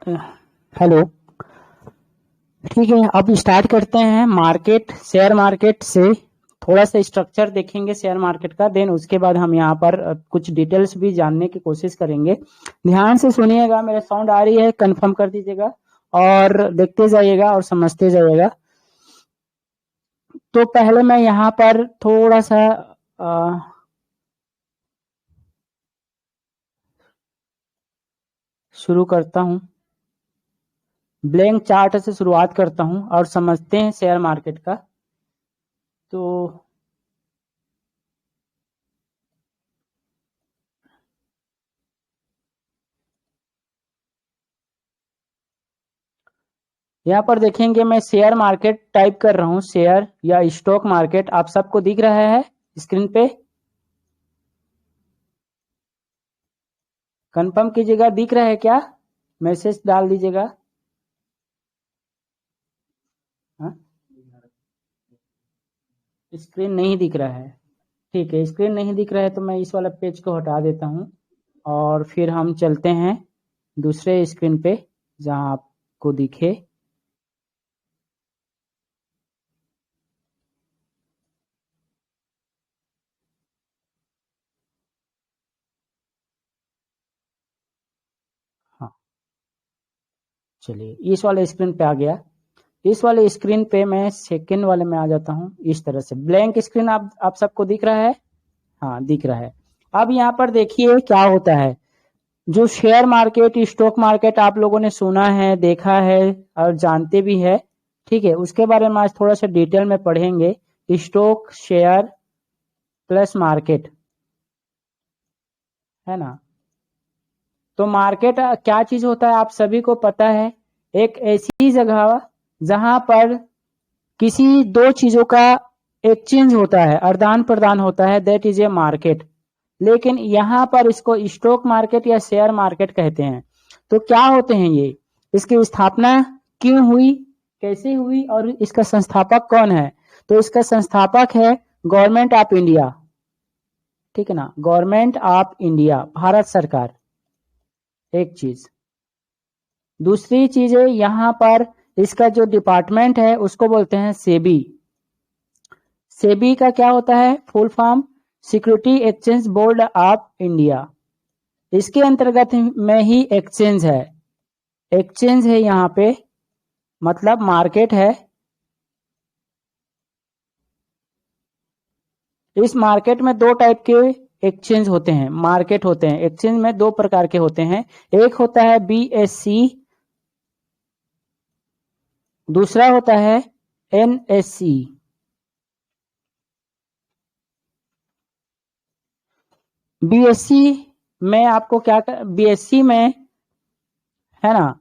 Hello. ठीक है, अब स्टार्ट करते हैं मार्केट, शेयर मार्केट से थोड़ा सा स्ट्रक्चर देखेंगे शेयर मार्केट का, देन उसके बाद हम यहाँ पर कुछ डिटेल्स भी जानने की कोशिश करेंगे। ध्यान से सुनिएगा, मेरा साउंड आ रही है कंफर्म कर दीजिएगा और देखते जाइएगा और समझते जाइएगा। तो पहले मैं यहाँ पर थोड़ा सा शुरू करता हूँ, ब्लैंक चार्ट से शुरुआत करता हूँ और समझते हैं शेयर मार्केट का। तो यहाँ पर देखेंगे, मैं शेयर मार्केट टाइप कर रहा हूँ, शेयर या स्टॉक मार्केट। आप सबको दिख रहा है स्क्रीन पे? कंफर्म कीजिएगा, दिख रहा है क्या? मैसेज डाल दीजिएगा। स्क्रीन नहीं दिख रहा है? ठीक है, स्क्रीन नहीं दिख रहा है तो मैं इस वाला पेज को हटा देता हूँ और फिर हम चलते हैं दूसरे स्क्रीन पे जहाँ आपको दिखे। हाँ, चलिए इस वाले स्क्रीन पे आ गया। इस वाले स्क्रीन पे मैं सेकेंड वाले में आ जाता हूँ। इस तरह से ब्लैंक स्क्रीन आप सबको दिख रहा है? हाँ, दिख रहा है। अब यहाँ पर देखिए क्या होता है। जो शेयर मार्केट, स्टॉक मार्केट आप लोगों ने सुना है, देखा है और जानते भी है, ठीक है। उसके बारे में आज थोड़ा सा डिटेल में पढ़ेंगे। स्टॉक, शेयर प्लस मार्केट, है ना। तो मार्केट क्या चीज होता है आप सभी को पता है। एक ऐसी जगह जहां पर किसी दो चीजों का एक्सचेंज होता है, आदान प्रदान होता है, दैट इज ए मार्केट। लेकिन यहाँ पर इसको स्टॉक मार्केट या शेयर मार्केट कहते हैं। तो क्या होते हैं ये, इसकी स्थापना क्यों हुई, कैसे हुई और इसका संस्थापक कौन है? तो इसका संस्थापक है गवर्नमेंट ऑफ इंडिया, ठीक है ना, गवर्नमेंट ऑफ इंडिया, भारत सरकार। एक चीज। दूसरी चीज है यहाँ पर इसका जो डिपार्टमेंट है उसको बोलते हैं सेबी। सेबी का क्या होता है full form? Security exchange board of India. इसके अंतर्गत में ही एक्सचेंज है। एक्सचेंज है यहाँ पे, मतलब मार्केट है। इस मार्केट में दो टाइप के एक्सचेंज होते हैं, मार्केट होते हैं। एक्सचेंज में दो प्रकार के होते हैं, एक होता है बीएससी, दूसरा होता है एनएससी। बीएससी में आपको क्या, बीएससी में, है ना,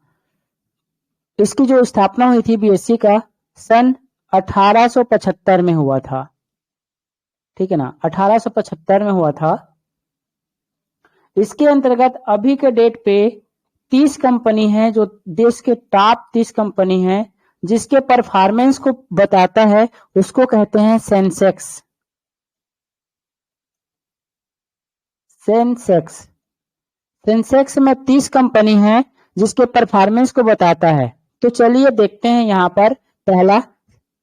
इसकी जो स्थापना हुई थी बीएससी का सन 1875 में हुआ था, ठीक है ना, 1875 में हुआ था। इसके अंतर्गत अभी के डेट पे 30 कंपनी है जो देश के टॉप 30 कंपनी है, जिसके परफॉर्मेंस को बताता है, उसको कहते हैं सेंसेक्स। सेंसेक्स, सेंसेक्स में 30 कंपनी है जिसके परफॉर्मेंस को बताता है। तो चलिए देखते हैं यहाँ पर पहला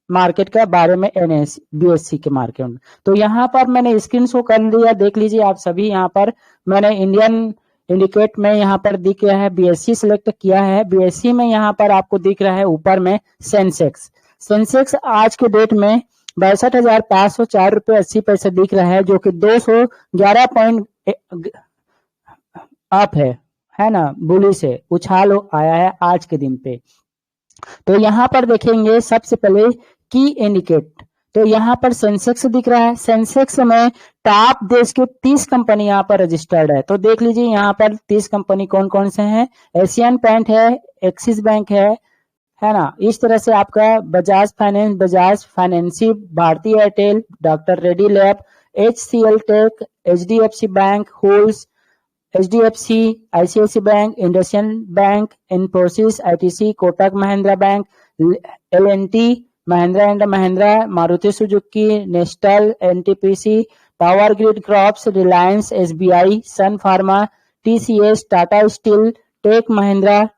मार्केट के बारे में, एनएस बीएससी के मार्केट में। तो यहाँ पर मैंने स्क्रीन शो कर लिया, देख लीजिए आप सभी। यहाँ पर मैंने इंडियन इंडिकेट में यहाँ पर दिख रहा है बीएससी सिलेक्ट किया है। बीएससी में यहाँ पर आपको दिख रहा है ऊपर में सेंसेक्स। सेंसेक्स आज के डेट में 62,504.80 दिख रहा है, जो कि 211 पॉइंट अप है ना, बुली से उछाल आया है आज के दिन पे। तो यहाँ पर देखेंगे सबसे पहले की इंडिकेट। तो यहाँ पर सेंसेक्स दिख रहा है। सेंसेक्स में टॉप देश के 30 कंपनी यहाँ पर रजिस्टर्ड है। तो देख लीजिए यहाँ पर 30 कंपनी कौन कौन से हैं। एशियन पेंट है, एक्सिस बैंक है ना। इस तरह से आपका Bajaj Finance, Bajaj Finserv, Bharti Airtel, Doctor Reddy Lab, HCL Tech, HDFC Bank, होल्स, HDFC, ICICI Bank, IndusInd Bank, Infosys, ITC, Kotak Mahindra Bank, L&T, Mahindra and Mahindra, Maruti Suzuki, Nestle, NTPC, Power Grid Corp, Reliance, SBI, Sun Pharma, TCS, Tata Steel, Tech Mahindra,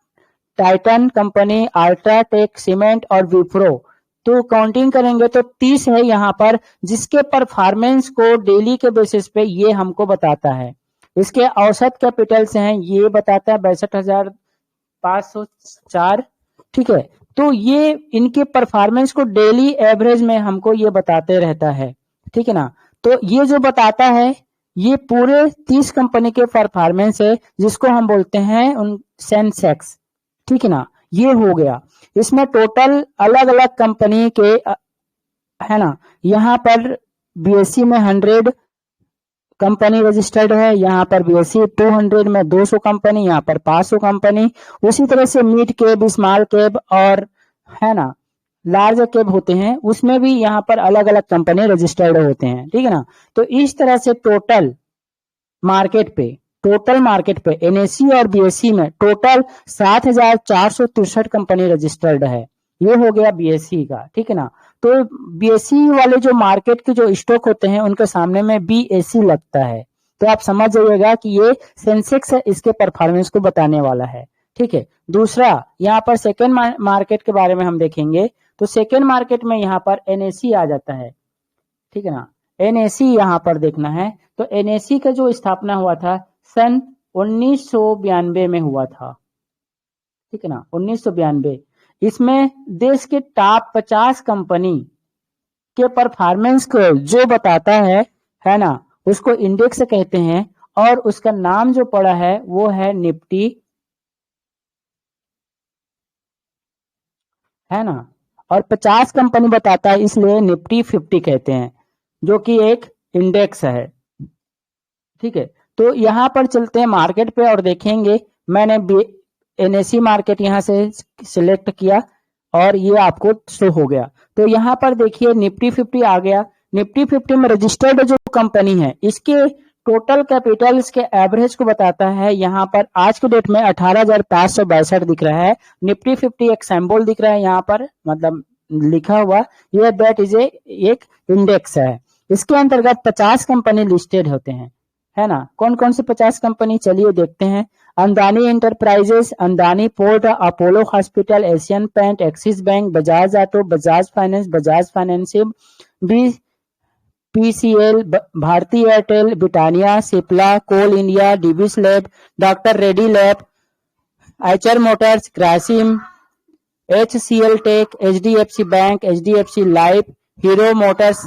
Titan Company, UltraTech Cement और विप्रो। तो counting करेंगे तो 30 है यहाँ पर, जिसके performance को डेली के बेसिस पे ये हमको बताता है। इसके औसत कैपिटल्स हैं, ये बताता है 62,504। ठीक है, तो ये इनके परफॉर्मेंस को डेली एवरेज में हमको ये बताते रहता है। ठीक है ना, तो ये जो बताता है ये पूरे 30 कंपनी के परफॉर्मेंस है, जिसको हम बोलते हैं उन सेंसेक्स। ठीक है ना, ये हो गया। इसमें टोटल अलग अलग कंपनी के है ना, यहाँ पर बीएससी में 100 कंपनी रजिस्टर्ड है, यहाँ पर बीएससी 200 में 200 कंपनी, यहाँ पर 500 कंपनी। उसी तरह से मिड कैप, स्मॉल कैप और है ना लार्ज कैप होते हैं, उसमें भी यहाँ पर अलग अलग कंपनी रजिस्टर्ड होते हैं। ठीक है ना, तो इस तरह से टोटल मार्केट पे एनएससी और बीएससी में टोटल 7,463 कंपनी रजिस्टर्ड है। ये हो गया बीएससी का। ठीक है ना, तो बीएससी वाले जो मार्केट के जो स्टॉक होते हैं उनके सामने में बीएससी लगता है, तो आप समझ जाइएगा कि ये सेंसेक्स है, इसके परफॉर्मेंस को बताने वाला है। ठीक है, दूसरा यहाँ पर सेकेंड मार्केट के बारे में हम देखेंगे, तो सेकेंड मार्केट में यहाँ पर एनएससी आ जाता है। ठीक है ना, एनएससी यहाँ पर देखना है, तो एनएससी का जो स्थापना हुआ था सन 1992 में हुआ था। ठीक है ना, 1992। इसमें देश के टॉप 50 कंपनी के परफॉर्मेंस को जो बताता है ना, उसको इंडेक्स कहते हैं, और उसका नाम जो पड़ा है वो है निफ्टी, है ना, और 50 कंपनी बताता है, इसलिए निफ्टी 50 कहते हैं, जो कि एक इंडेक्स है। ठीक है, तो यहाँ पर चलते हैं मार्केट पे और देखेंगे। मैंने एनएससी मार्केट यहाँ से सिलेक्ट किया और ये आपको शो हो गया। तो यहाँ पर देखिए निफ्टी 50 आ गया। निफ्टी 50 में रजिस्टर्ड जो कंपनी है, इसके टोटल कैपिटल इसके एवरेज को बताता है। यहाँ पर आज के डेट में 18,562 दिख रहा है। निफ्टी 50 एक सिंबल दिख रहा है यहाँ पर, मतलब लिखा हुआ, ये दैट इज एक इंडेक्स है। इसके अंतर्गत 50 कंपनी लिस्टेड होते हैं, है ना। कौन कौन से 50 कंपनी, चलिए देखते हैं। Adani Enterprises, Adani Port, Apollo Hospital, Asian Paint, Axis Bank, Bajaj Auto, Bajaj Finance, Bajaj Finserv, BPCL, Bharti Airtel, Britannia, Cipla, Coal India, Divi's Lab, Doctor Reddy Lab, Eicher Motors, Grasim, HCL Tech, HDFC Bank, HDFC Life, Hero Motors,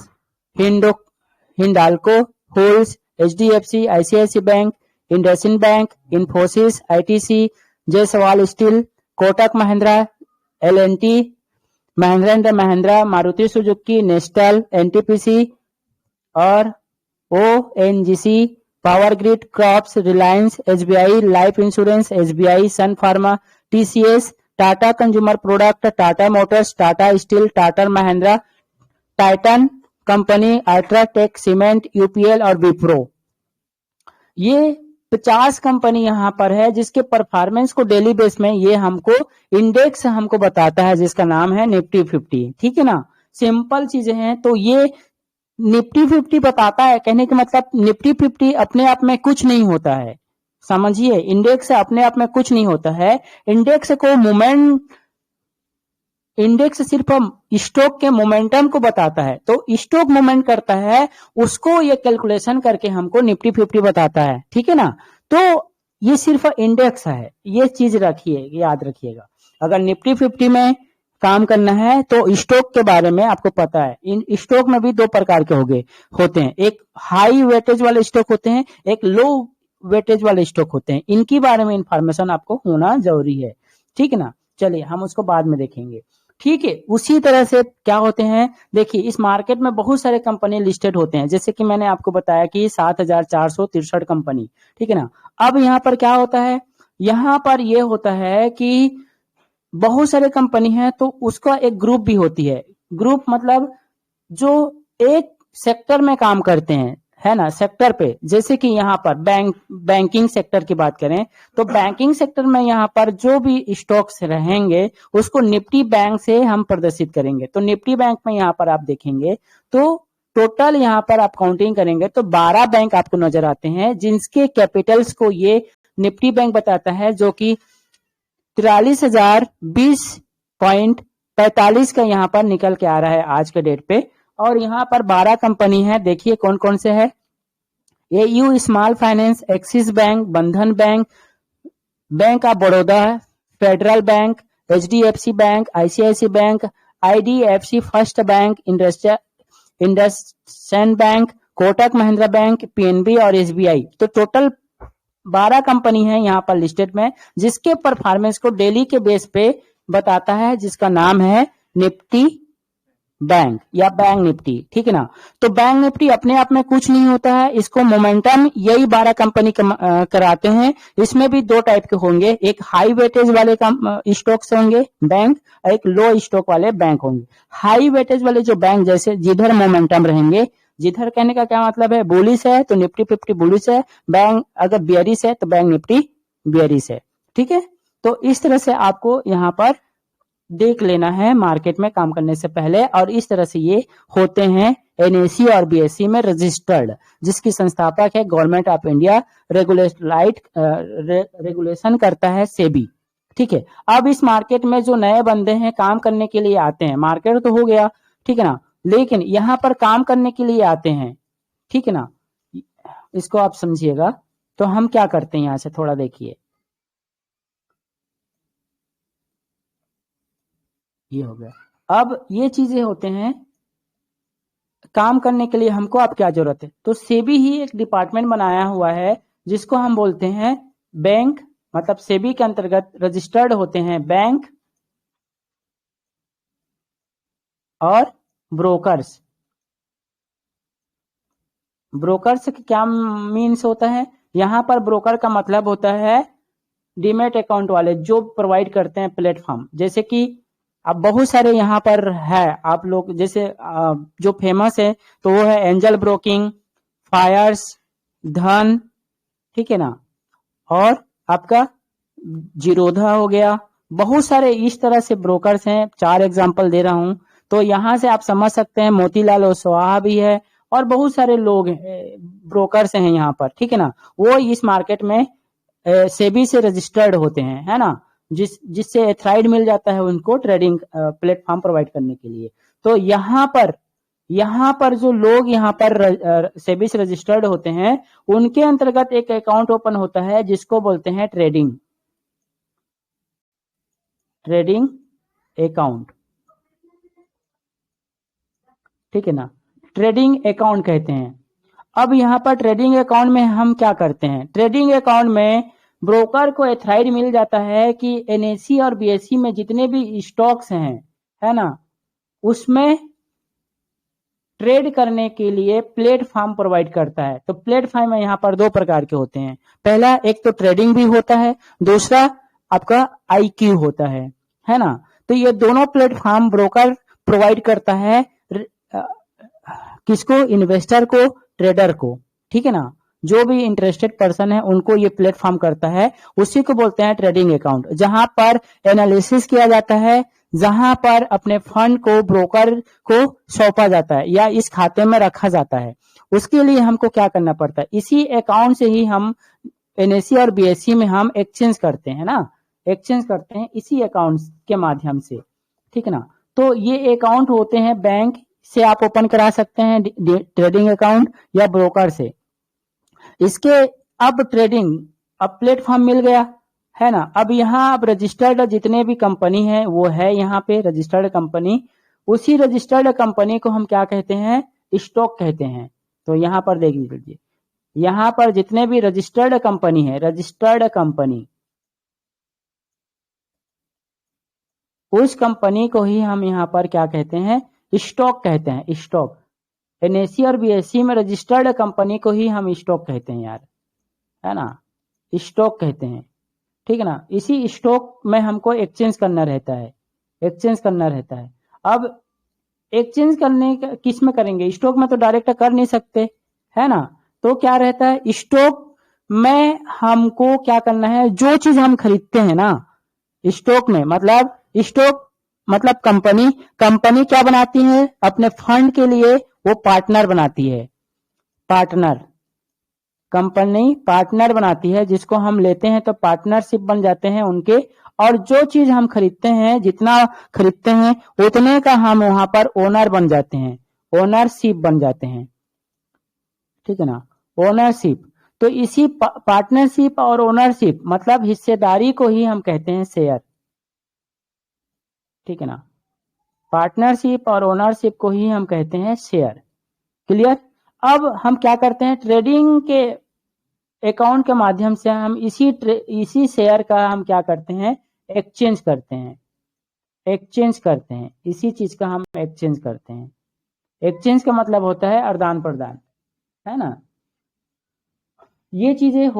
Hindalco होल्स, HDFC, ICICI Bank, IndusInd Bank, Infosys, ITC, Jaiswal Steel, Kotak Mahindra, LNT, Mahindra and Mahindra, Maruti Suzuki, Nestle, NTPC और ONGC, Power Grid, Corp, Reliance, SBI Life Insurance, SBI, Sun Pharma, TCS, Tata Consumer Product, Tata Motors, Tata Steel, Tata Mahindra, Titan Company, UltraTech Cement, UPL और विप्रो। ये 50 company यहाँ पर है, जिसके performance को daily base में ये हमको इंडेक्स हमको बताता है, जिसका नाम है निफ्टी 50। ठीक है ना, सिंपल चीजें हैं। तो ये निफ्टी 50 बताता है, कहने का मतलब निफ्टी 50 अपने आप में कुछ नहीं होता है, समझिए। इंडेक्स अपने आप में कुछ नहीं होता है। इंडेक्स को इंडेक्स सिर्फ स्टॉक के मोमेंटम को बताता है, तो स्टॉक मूवमेंट करता है, उसको ये कैलकुलेशन करके हमको निफ्टी 50 बताता है। ठीक है ना, तो ये सिर्फ इंडेक्स है, ये चीज रखिए, याद रखिएगा। अगर निफ्टी 50 में काम करना है तो स्टॉक के बारे में आपको पता है। इन स्टॉक में भी दो प्रकार के होते हैं, एक हाई वेटेज वाले स्टॉक होते हैं, एक लो वेटेज वाले स्टॉक होते हैं। इनके बारे में इंफॉर्मेशन आपको होना जरूरी है। ठीक है ना, चलिए हम उसको बाद में देखेंगे। ठीक है, उसी तरह से क्या होते हैं, देखिए इस मार्केट में बहुत सारे कंपनी लिस्टेड होते हैं, जैसे कि मैंने आपको बताया कि 7,463 कंपनी। ठीक है ना, अब यहाँ पर क्या होता है, यहाँ पर ये होता है कि बहुत सारे कंपनी है, तो उसका एक ग्रुप भी होती है। ग्रुप मतलब जो एक सेक्टर में काम करते हैं, है ना, सेक्टर पे। जैसे कि यहाँ पर बैंकिंग सेक्टर की बात करें तो बैंकिंग सेक्टर में यहाँ पर जो भी स्टॉक्स रहेंगे उसको निफ्टी बैंक से हम प्रदर्शित करेंगे। तो निफ्टी बैंक में यहाँ पर आप देखेंगे तो टोटल यहाँ पर आप काउंटिंग करेंगे तो 12 बैंक आपको नजर आते हैं, जिनके कैपिटल्स को ये निफ्टी बैंक बताता है, जो कि 43,020.45 का यहाँ पर निकल के आ रहा है आज के डेट पे। और यहाँ पर 12 कंपनी है, देखिए कौन कौन से है। AU Small Finance, Axis Bank, Bandhan Bank, Bank of Baroda, Federal Bank, HDFC Bank, ICICI Bank, IDFC First Bank, IndusInd Bank, Kotak Mahindra Bank, PNB और एसबीआई। तो टोटल 12 कंपनी है यहाँ पर लिस्टेड में, जिसके परफॉर्मेंस को डेली के बेस पे बताता है, जिसका नाम है निफ्टी बैंक या बैंक निफ्टी, ठीक है ना। तो बैंक निफ्टी अपने आप में कुछ नहीं होता है, इसको मोमेंटम यही 12 कंपनी कराते हैं। इसमें भी दो टाइप के होंगे, एक हाई वेटेज वाले स्टॉक्स होंगे बैंक, एक लो स्टॉक वाले बैंक होंगे। हाई वेटेज वाले जो बैंक जैसे जिधर मोमेंटम रहेंगे, जिधर कहने का क्या मतलब है, बुलिश है तो निफ्टी 50 बुलिश है, बैंक अगर बियरिश है तो बैंक निफ्टी बियरिश है, ठीक है। तो इस तरह से आपको यहाँ पर देख लेना है मार्केट में काम करने से पहले। और इस तरह से ये होते हैं एनएससी और बीएससी में रजिस्टर्ड, जिसकी संस्थापक है गवर्नमेंट ऑफ इंडिया, रेगुलेशन करता है सेबी, ठीक है। अब इस मार्केट में जो नए बंदे हैं काम करने के लिए आते हैं, मार्केट तो हो गया, ठीक है ना, लेकिन यहां पर काम करने के लिए आते हैं, ठीक है ना, इसको आप समझिएगा। तो हम क्या करते हैं, यहां से थोड़ा देखिए, ये हो गया। अब ये चीजें होते हैं काम करने के लिए, हमको अब क्या जरूरत है, तो सेबी ही एक डिपार्टमेंट बनाया हुआ है जिसको हम बोलते हैं बैंक, मतलब सेबी के अंतर्गत रजिस्टर्ड होते हैं बैंक और ब्रोकर्स। ब्रोकर्स क्या मीन्स होता है, यहां पर ब्रोकर का मतलब होता है डीमेट अकाउंट वाले जो प्रोवाइड करते हैं प्लेटफॉर्म। जैसे कि अब बहुत सारे यहाँ पर है, आप लोग जैसे जो फेमस है तो वो है एंजल ब्रोकिंग, फायर्स, धन, ठीक है ना, और आपका जीरोधा हो गया। बहुत सारे इस तरह से ब्रोकर्स हैं, 4 एग्जांपल दे रहा हूं। तो यहां से आप समझ सकते हैं मोतीलाल ओस्वाहा भी है और बहुत सारे लोग ब्रोकर्स हैं यहाँ पर, ठीक है ना। वो इस मार्केट में सेबी से रजिस्टर्ड होते हैं, है ना, जिससे एथराइड मिल जाता है उनको ट्रेडिंग प्लेटफॉर्म प्रोवाइड करने के लिए। तो यहाँ पर जो लोग यहाँ पर सेबी से रजिस्टर्ड होते हैं, उनके अंतर्गत एक अकाउंट ओपन होता है जिसको बोलते हैं ट्रेडिंग अकाउंट, ठीक है ना, ट्रेडिंग अकाउंट कहते हैं। अब यहाँ पर ट्रेडिंग अकाउंट में हम क्या करते हैं, ट्रेडिंग अकाउंट में ब्रोकर को एथराइड मिल जाता है कि एनएससी और बीएससी में जितने भी स्टॉक्स हैं, है ना, उसमें ट्रेड करने के लिए प्लेटफॉर्म प्रोवाइड करता है। तो प्लेटफॉर्म यहाँ पर 2 प्रकार के होते हैं, पहला एक तो ट्रेडिंग भी होता है, दूसरा आपका आईक्यू होता है ना। तो ये दोनों प्लेटफॉर्म ब्रोकर प्रोवाइड करता है किसको, इन्वेस्टर को, ट्रेडर को, ठीक है ना, जो भी इंटरेस्टेड पर्सन है उनको ये प्लेटफॉर्म करता है, उसी को बोलते हैं ट्रेडिंग अकाउंट, जहां पर एनालिसिस किया जाता है, जहां पर अपने फंड को ब्रोकर को सौंपा जाता है या इस खाते में रखा जाता है। उसके लिए हमको क्या करना पड़ता है, इसी अकाउंट से ही हम एनएससी और बीएससी में हम एक्सचेंज करते हैं ना, एक्सचेंज करते हैं इसी अकाउंट के माध्यम से, ठीक है ना। तो ये अकाउंट होते हैं बैंक से आप ओपन करा सकते हैं ट्रेडिंग अकाउंट या ब्रोकर से। इसके अब ट्रेडिंग, अब प्लेटफॉर्म मिल गया, है ना। अब यहाँ अब रजिस्टर्ड जितने भी कंपनी है वो है यहाँ पे रजिस्टर्ड कंपनी, उसी रजिस्टर्ड कंपनी को हम क्या कहते हैं, स्टॉक कहते हैं। तो यहाँ पर देख लीजिए, यहाँ पर जितने भी रजिस्टर्ड कंपनी है, रजिस्टर्ड कंपनी, उस कंपनी को ही हम यहाँ पर क्या कहते हैं, स्टॉक कहते हैं, स्टॉक। एनएससी और बीएससी में रजिस्टर्ड कंपनी को ही हम स्टॉक कहते हैं यार, है ना, स्टॉक कहते हैं, ठीक है ना। इसी स्टॉक में हमको एक्सचेंज करना रहता है, एक्सचेंज करना रहता है। अब एक्सचेंज करने का किस में करेंगे, स्टॉक में तो डायरेक्ट कर नहीं सकते, है ना। तो क्या रहता है, स्टॉक में हमको क्या करना है, जो चीज हम खरीदते हैं ना स्टॉक में, मतलब स्टॉक मतलब कंपनी क्या बनाती है, अपने फंड के लिए वो पार्टनर बनाती है, पार्टनर, कंपनी पार्टनर बनाती है, जिसको हम लेते हैं तो पार्टनरशिप बन जाते हैं उनके, और जो चीज हम खरीदते हैं, जितना खरीदते हैं उतने का हम वहां पर ओनर बन जाते हैं, ओनरशिप बन जाते हैं, ठीक है ना, ओनरशिप। तो इसी पार्टनरशिप और ओनरशिप मतलब हिस्सेदारी को ही हम कहते हैं शेयर, ठीक है ना, पार्टनरशिप और ओनरशिप को ही हम कहते हैं शेयर। क्लियर। अब हम क्या करते हैं, ट्रेडिंग के अकाउंट के माध्यम से हम इसी शेयर का हम क्या करते हैं, एक्सचेंज करते हैं, एक्सचेंज करते हैं, इसी चीज का हम एक्सचेंज करते हैं। एक्सचेंज का मतलब होता है आदान प्रदान, है ना, ये चीजें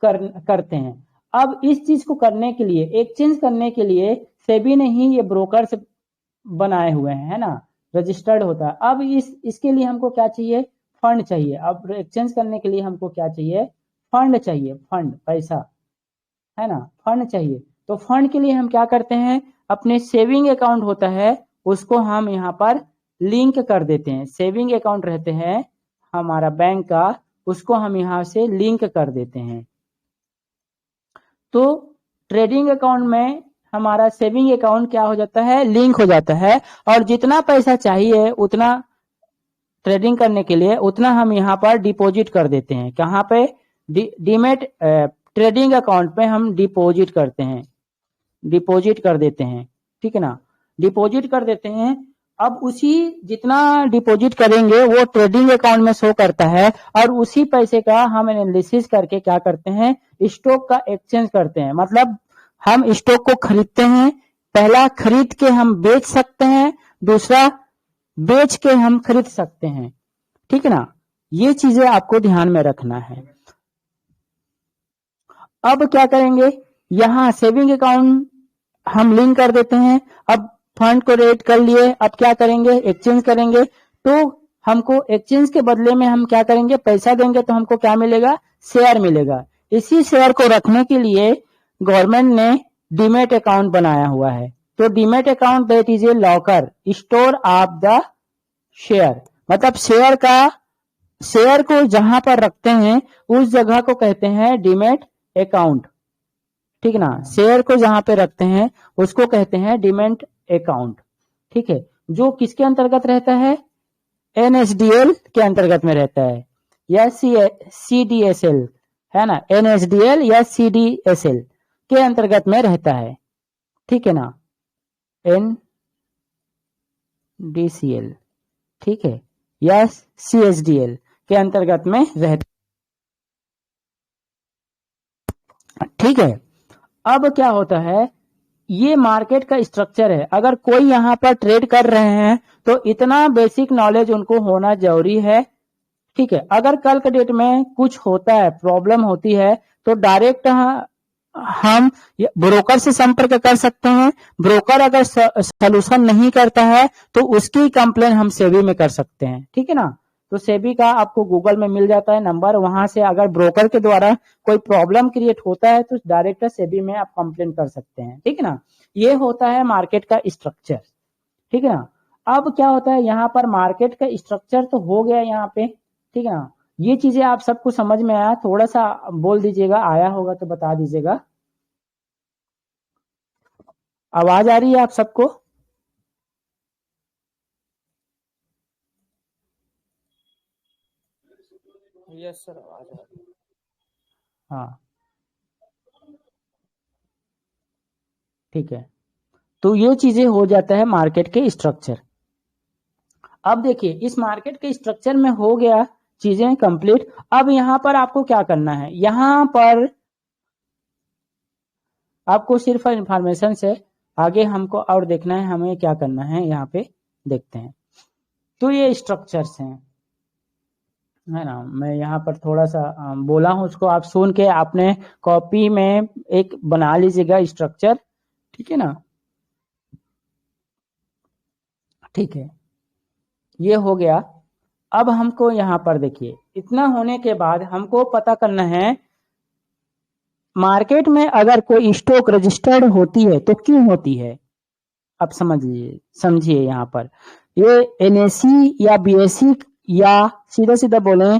करते हैं। अब इस चीज को करने के लिए, एक्सचेंज करने के लिए सेबी ने ही ये ब्रोकर से बनाए हुए हैं, है ना, रजिस्टर्ड होता है। अब इसके लिए हमको क्या चाहिए, फंड चाहिए। अब एक्सचेंज करने के लिए हमको क्या चाहिए, फंड चाहिए, फंड, पैसा, है ना, फंड चाहिए। तो फंड के लिए हम क्या करते हैं, अपने सेविंग अकाउंट होता है उसको हम यहाँ पर लिंक कर देते हैं। सेविंग अकाउंट रहते हैं हमारा बैंक का, उसको हम यहाँ से लिंक कर देते हैं। तो ट्रेडिंग अकाउंट में हमारा सेविंग अकाउंट क्या हो जाता है, लिंक हो जाता है, और जितना पैसा चाहिए उतना ट्रेडिंग करने के लिए उतना हम यहाँ पर डिपॉजिट कर देते हैं। कहाँ पे, डीमेट ट्रेडिंग अकाउंट पे हम डिपॉजिट करते हैं, डिपॉजिट कर देते हैं, ठीक है ना, डिपॉजिट कर देते हैं। अब उसी जितना डिपॉजिट करेंगे वो ट्रेडिंग अकाउंट में शो करता है, और उसी पैसे का हम एनालिसिस करके क्या करते हैं, स्टॉक का एक्सचेंज करते हैं। मतलब हम स्टॉक को खरीदते हैं, पहला खरीद के हम बेच सकते हैं, दूसरा बेच के हम खरीद सकते हैं, ठीक है ना, ये चीजें आपको ध्यान में रखना है। अब क्या करेंगे, यहाँ सेविंग अकाउंट हम लिंक कर देते हैं। अब फंड को रेट कर लिए, अब क्या करेंगे, एक्सचेंज करेंगे। तो हमको एक्सचेंज के बदले में हम क्या करेंगे, पैसा देंगे तो हमको क्या मिलेगा, शेयर मिलेगा। इसी शेयर को रखने के लिए गवर्नमेंट ने डीमेट अकाउंट बनाया हुआ है। तो demat account that is A locker store of the share, मतलब शेयर को जहां पर रखते हैं उस जगह को कहते हैं डीमेट अकाउंट, ठीक है ना, शेयर को जहां पे रखते हैं उसको कहते हैं डीमेट अकाउंट, ठीक है, जो किसके अंतर्गत रहता है, एनएसडीएल के अंतर्गत में रहता है, या सीडीएसएल, है ना, एनएसडीएल या सीडीएसएल के अंतर्गत में रहता है, ठीक है ना, एनडीसीएल, ठीक है, या सीएसडीएल के अंतर्गत में रहता, ठीक है। अब क्या होता है, ये मार्केट का स्ट्रक्चर है। अगर कोई यहाँ पर ट्रेड कर रहे हैं तो इतना बेसिक नॉलेज उनको होना जरूरी है, ठीक है। अगर कल के डेट में कुछ होता है, प्रॉब्लम होती है, तो डायरेक्ट हम ब्रोकर से संपर्क कर सकते हैं। ब्रोकर अगर सॉल्यूशन नहीं करता है तो उसकी कंप्लेन हम सेबी में कर सकते हैं, ठीक है ना। तो सेबी का आपको गूगल में मिल जाता है नंबर, वहां से अगर ब्रोकर के द्वारा कोई प्रॉब्लम क्रिएट होता है तो डायरेक्ट सेबी में आप कंप्लेन कर सकते हैं, ठीक है ना। ये होता है मार्केट का स्ट्रक्चर, ठीक है ना। अब क्या होता है, यहाँ पर मार्केट का स्ट्रक्चर तो हो गया यहाँ पे, ठीक है ना। ये चीजें आप सबको समझ में आया, थोड़ा सा बोल दीजिएगा, आया होगा तो बता दीजिएगा। आवाज आ रही है आप सबको? यस सर, आवाज आ रही है। हाँ, ठीक है। तो ये चीजें हो जाता है मार्केट के स्ट्रक्चर। अब देखिए, इस मार्केट के स्ट्रक्चर में हो गया चीजें कंप्लीट। अब यहाँ पर आपको क्या करना है, यहाँ पर आपको सिर्फ इंफॉर्मेशन से आगे हमको और देखना है, हमें क्या करना है, यहाँ पे देखते हैं। तो ये स्ट्रक्चर्स हैं, है ना। मैं यहाँ पर थोड़ा सा बोला हूँ, उसको आप सुन के आपने कॉपी में एक बना लीजिएगा स्ट्रक्चर, ठीक है ना, ठीक है। ये हो गया। अब हमको यहाँ पर देखिए, इतना होने के बाद हमको पता करना है मार्केट में अगर कोई स्टॉक रजिस्टर्ड होती है तो क्यों होती है। अब समझिए यहाँ पर, ये एनएसई या बीएसई, या सीधा सीधा बोले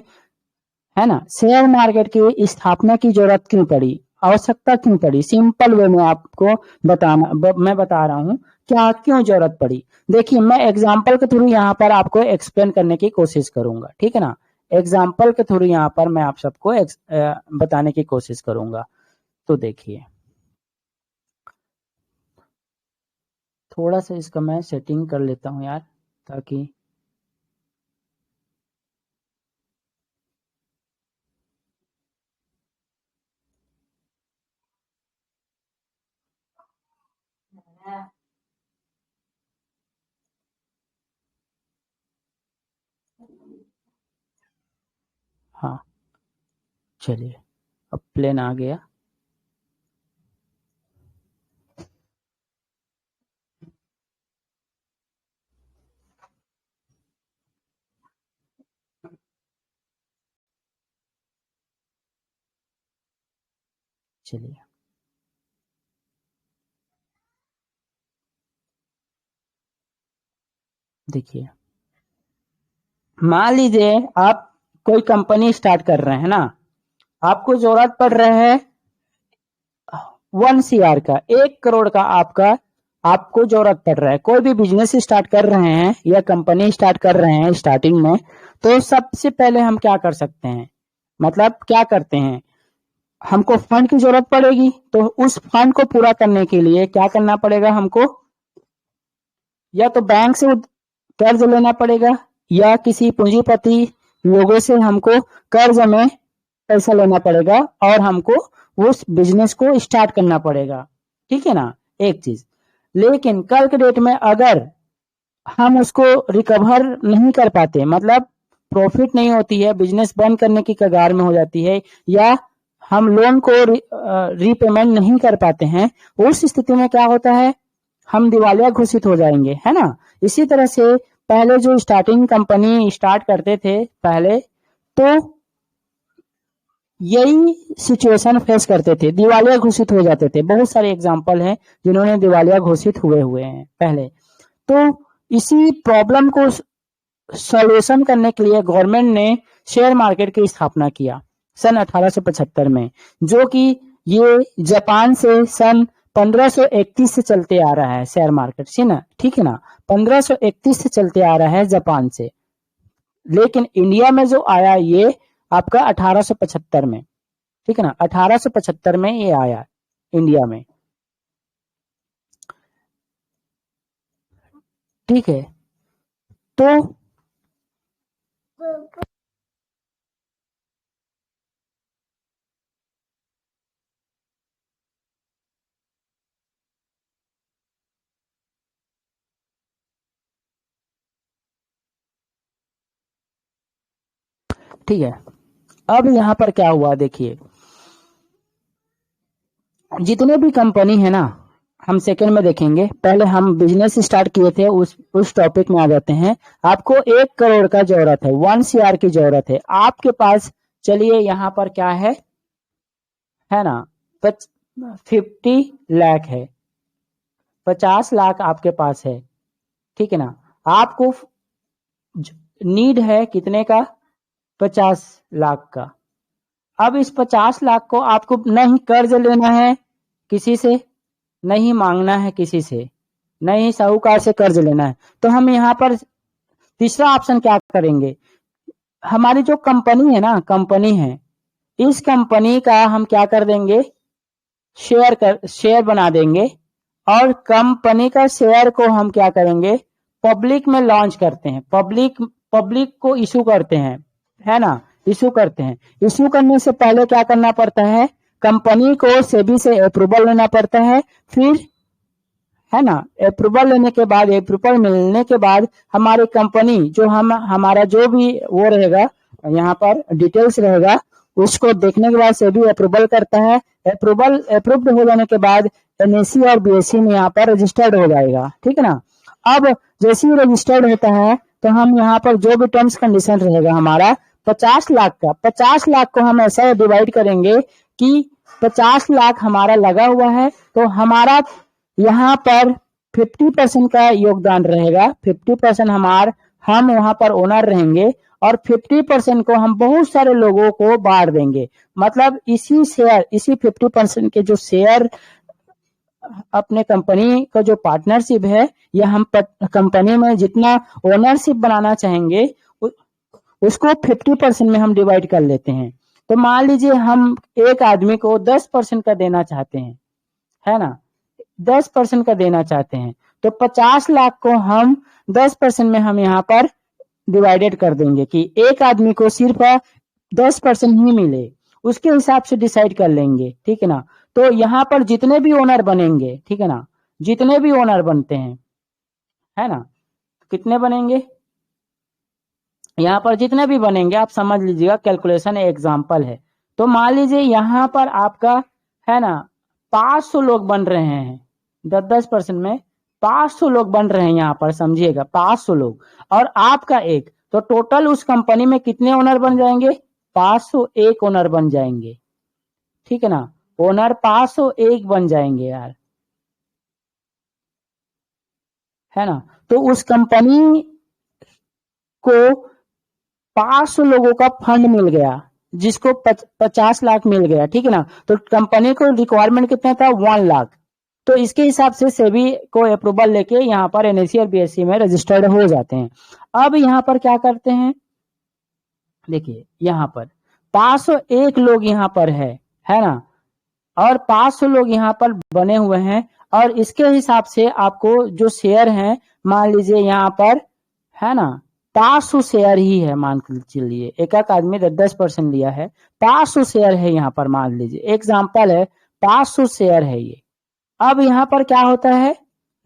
है ना। शेयर मार्केट की स्थापना की जरूरत क्यों पड़ी, आवश्यकता क्यों पड़ी, सिंपल वे में आपको मैं बता रहा हूँ क्या क्यों जरूरत पड़ी। देखिए मैं एग्जाम्पल के थ्रू यहाँ पर आपको एक्सप्लेन करने की कोशिश करूंगा, ठीक है ना। एग्जाम्पल के थ्रू यहाँ पर मैं आप सबको बताने की कोशिश करूंगा। तो देखिए थोड़ा सा इसका मैं सेटिंग कर लेता हूँ यार, ताकि हाँ चलिए अब प्लेन आ गया। चलिए देखिए मान लीजिए आप कोई कंपनी स्टार्ट कर रहे हैं ना, आपको जरूरत पड़ रहा है 1 CR का, 1 करोड़ का आपको जरूरत पड़ रहा है। कोई भी बिजनेस स्टार्ट कर रहे हैं या कंपनी स्टार्ट कर रहे हैं स्टार्टिंग में, तो सबसे पहले हम क्या कर सकते हैं, मतलब क्या करते हैं, हमको फंड की जरूरत पड़ेगी। तो उस फंड को पूरा करने के लिए क्या करना पड़ेगा हमको, या तो बैंक से कर्ज लेना पड़ेगा या किसी पूंजीपति लोगों से हमको कर्ज में पैसा लेना पड़ेगा और हमको उस बिजनेस को स्टार्ट करना पड़ेगा, ठीक है ना। एक चीज, लेकिन कल के डेट में अगर हम उसको रिकवर नहीं कर पाते, मतलब प्रॉफिट नहीं होती है, बिजनेस बंद करने की कगार में हो जाती है, या हम लोन को रीपेमेंट नहीं कर पाते हैं, उस स्थिति में क्या होता है, हम दिवालिया घोषित हो जाएंगे, है ना। इसी तरह से पहले जो स्टार्टिंग कंपनी स्टार्ट करते थे पहले, तो यही सिचुएशन फेस करते थे, दिवालिया घोषित हो जाते थे। बहुत सारे एग्जाम्पल हैं जिन्होंने दिवालिया घोषित हुए हैं पहले। तो इसी प्रॉब्लम को सॉल्यूशन करने के लिए गवर्नमेंट ने शेयर मार्केट की स्थापना किया सन 1875 में, जो कि ये जापान से सन 1531 से चलते आ रहा है शेयर मार्केट से ना, ठीक है ना। 1531 से चलते आ रहा है जापान से, लेकिन इंडिया में जो आया ये आपका 1875 में, ठीक है ना। 1875 में ये आया इंडिया में, ठीक है। तो ठीक है, अब यहाँ पर क्या हुआ देखिए, जितने भी कंपनी है ना, हम सेकंड में देखेंगे, पहले हम बिजनेस स्टार्ट किए थे, उस टॉपिक में आ जाते हैं। आपको 1 करोड़ का जरूरत है, 1 CR की जरूरत है आपके पास। चलिए यहाँ पर क्या है ना, 50 लाख है, 50 लाख आपके पास है, ठीक है ना। आपको नीड है कितने का, 50 लाख का। अब इस 50 लाख को आपको नहीं कर्ज लेना है किसी से, नहीं मांगना है किसी से, नहीं साहूकार से कर्ज लेना है। तो हम यहाँ पर तीसरा ऑप्शन क्या करेंगे, हमारी जो कंपनी है ना, कंपनी है, इस कंपनी का हम क्या कर देंगे, शेयर बना देंगे, और कंपनी का शेयर को हम क्या करेंगे, पब्लिक में लॉन्च करते हैं, पब्लिक को इशू करते हैं, है ना, इशू करते हैं। इशू करने से पहले क्या करना पड़ता है, कंपनी को सेबी से अप्रूवल लेना पड़ता है, फिर है ना, अप्रूवल लेने के बाद, अप्रूवल मिलने के बाद हमारी कंपनी जो हमारा जो भी वो रहेगा यहाँ पर डिटेल्स रहेगा, उसको देखने के बाद सेबी अप्रूवल करता है। अप्रूव्ड हो जाने के बाद एनएसी और बीएससी में यहाँ पर रजिस्टर्ड हो जाएगा, ठीक है ना। अब जैसे ही रजिस्टर्ड होता है तो हम यहाँ पर जो भी टर्म्स कंडीशन रहेगा हमारा 50 लाख का, 50 लाख को हम ऐसा डिवाइड करेंगे कि 50 लाख हमारा लगा हुआ है, तो हमारा यहाँ पर 50% का योगदान रहेगा, 50% हम वहां पर ओनर रहेंगे, और 50% को हम बहुत सारे लोगों को बांट देंगे। मतलब इसी 50% के जो शेयर अपने कंपनी का जो पार्टनरशिप है, या हम कंपनी में जितना ओनरशिप बनाना चाहेंगे उसको 50% में हम डिवाइड कर लेते हैं। तो मान लीजिए हम एक आदमी को 10% का देना चाहते हैं, है ना, 10% का देना चाहते हैं, तो 50 लाख को हम 10% में हम यहाँ पर डिवाइडेड कर देंगे कि एक आदमी को सिर्फ 10% ही मिले, उसके हिसाब से डिसाइड कर लेंगे, ठीक है ना। तो यहाँ पर जितने भी ओनर बनेंगे, ठीक है ना, जितने भी ओनर बनते हैं, है ना, कितने बनेंगे, यहाँ पर जितने भी बनेंगे आप समझ लीजिएगा, कैलकुलेशन एग्जाम्पल है। तो मान लीजिए यहाँ पर आपका, है ना, 500 लोग बन रहे हैं, 10% में 500 लोग बन रहे हैं, यहाँ पर समझिएगा 500 लोग, और आपका एक, तो टोटल उस कंपनी में कितने ओनर बन जाएंगे, 501 ओनर बन जाएंगे, ठीक है ना, ओनर 501 बन जाएंगे यार, है ना। तो उस कंपनी को 500 लोगों का फंड मिल गया, जिसको 50 लाख मिल गया, ठीक है ना। तो कंपनी को रिक्वायरमेंट कितना था, 1 लाख। तो इसके हिसाब से सेबी को अप्रूवल लेके यहाँ पर एनएसई और बीएसई में रजिस्टर्ड हो जाते हैं। अब यहाँ पर क्या करते हैं, देखिए यहाँ पर 501 लोग यहाँ पर है ना, और 500 लोग यहाँ पर बने हुए हैं, और इसके हिसाब से आपको जो शेयर हैं, मान लीजिए यहाँ पर, है ना, 500 शेयर ही है, मान के चलिए एक एक आदमी 10% लिया है, 500 शेयर है यहाँ पर, मान लीजिए एग्जाम्पल है, 500 शेयर है ये। अब यहाँ पर क्या होता है,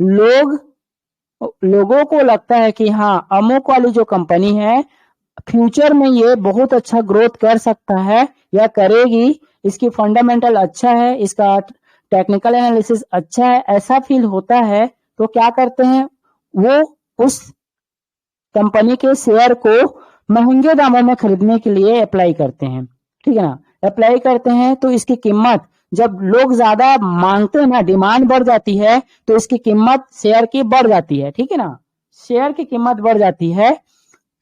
लोगों को लगता है कि हाँ अमुक वाली जो कंपनी है फ्यूचर में ये बहुत अच्छा ग्रोथ कर सकता है या करेगी, इसकी फंडामेंटल अच्छा है, इसका टेक्निकल एनालिसिस अच्छा है, ऐसा फील होता है। तो क्या करते हैं, वो उस कंपनी के शेयर को महंगे दामों में खरीदने के लिए अप्लाई करते हैं, ठीक है ना। अप्लाई करते हैं तो इसकी कीमत, जब लोग ज्यादा मांगते हैं ना, डिमांड बढ़ जाती है, तो इसकी कीमत शेयर की बढ़ जाती है, ठीक है ना, शेयर की कीमत बढ़ जाती है,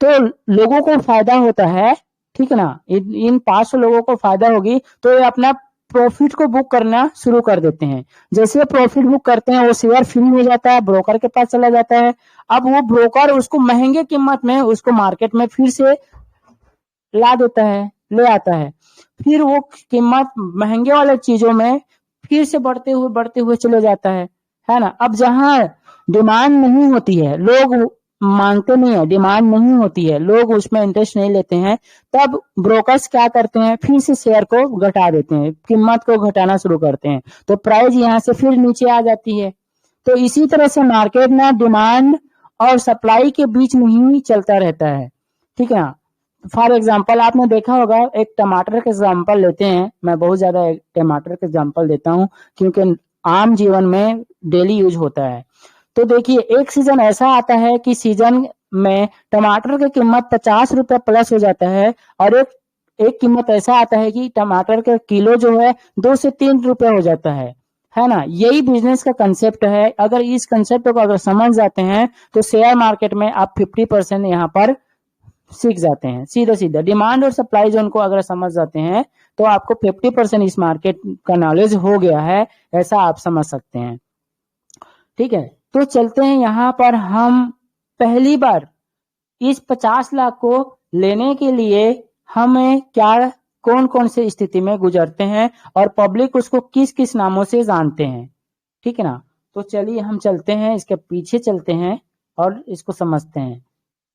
तो लोगों को फायदा होता है, ठीक है ना। इन 500 लोगों को फायदा होगी, तो ये अपना प्रॉफिट को बुक करना शुरू कर देते हैं। जैसे प्रॉफिट बुक करते हैं, वो शेयर फ्री हो जाता है, ब्रोकर के पास चला जाता है। अब वो ब्रोकर उसको महंगे कीमत में उसको मार्केट में फिर से ला देता है, ले आता है, फिर वो कीमत महंगे वाले चीजों में फिर से बढ़ते हुए चले जाता है ना। अब जहां डिमांड नहीं होती है, लोग मांगते नहीं है, डिमांड नहीं होती है, लोग उसमें इंटरेस्ट नहीं लेते हैं, तब ब्रोकर्स क्या करते हैं, फिर से शेयर को घटा देते हैं, कीमत को घटाना शुरू करते हैं, तो प्राइस यहाँ से फिर नीचे आ जाती है। तो इसी तरह से मार्केट ना डिमांड और सप्लाई के बीच में ही चलता रहता है, ठीक है ना। फॉर एग्जाम्पल आपने देखा होगा, एक टमाटर का एग्जाम्पल लेते हैं, मैं बहुत ज्यादा टमाटर का एग्जाम्पल देता हूँ क्योंकि आम जीवन में डेली यूज होता है। तो देखिए एक सीजन ऐसा आता है कि सीजन में टमाटर की कीमत 50 रुपए प्लस हो जाता है, और एक कीमत ऐसा आता है कि टमाटर का किलो जो है 2 से 3 रुपए हो जाता है ना। यही बिजनेस का कंसेप्ट है। अगर इस कंसेप्ट को अगर समझ जाते हैं तो शेयर मार्केट में आप 50% यहाँ पर सीख जाते हैं, सीधा सीधा डिमांड और सप्लाई जोन को अगर समझ जाते हैं तो आपको 50% इस मार्केट का नॉलेज हो गया है, ऐसा आप समझ सकते हैं, ठीक है। तो चलते हैं यहाँ पर, हम पहली बार इस 50 लाख को लेने के लिए हमें क्या, कौन कौन से स्थिति में गुजरते हैं, और पब्लिक उसको किस किस नामों से जानते हैं, ठीक है ना। तो चलिए हम चलते हैं, इसके पीछे चलते हैं और इसको समझते हैं।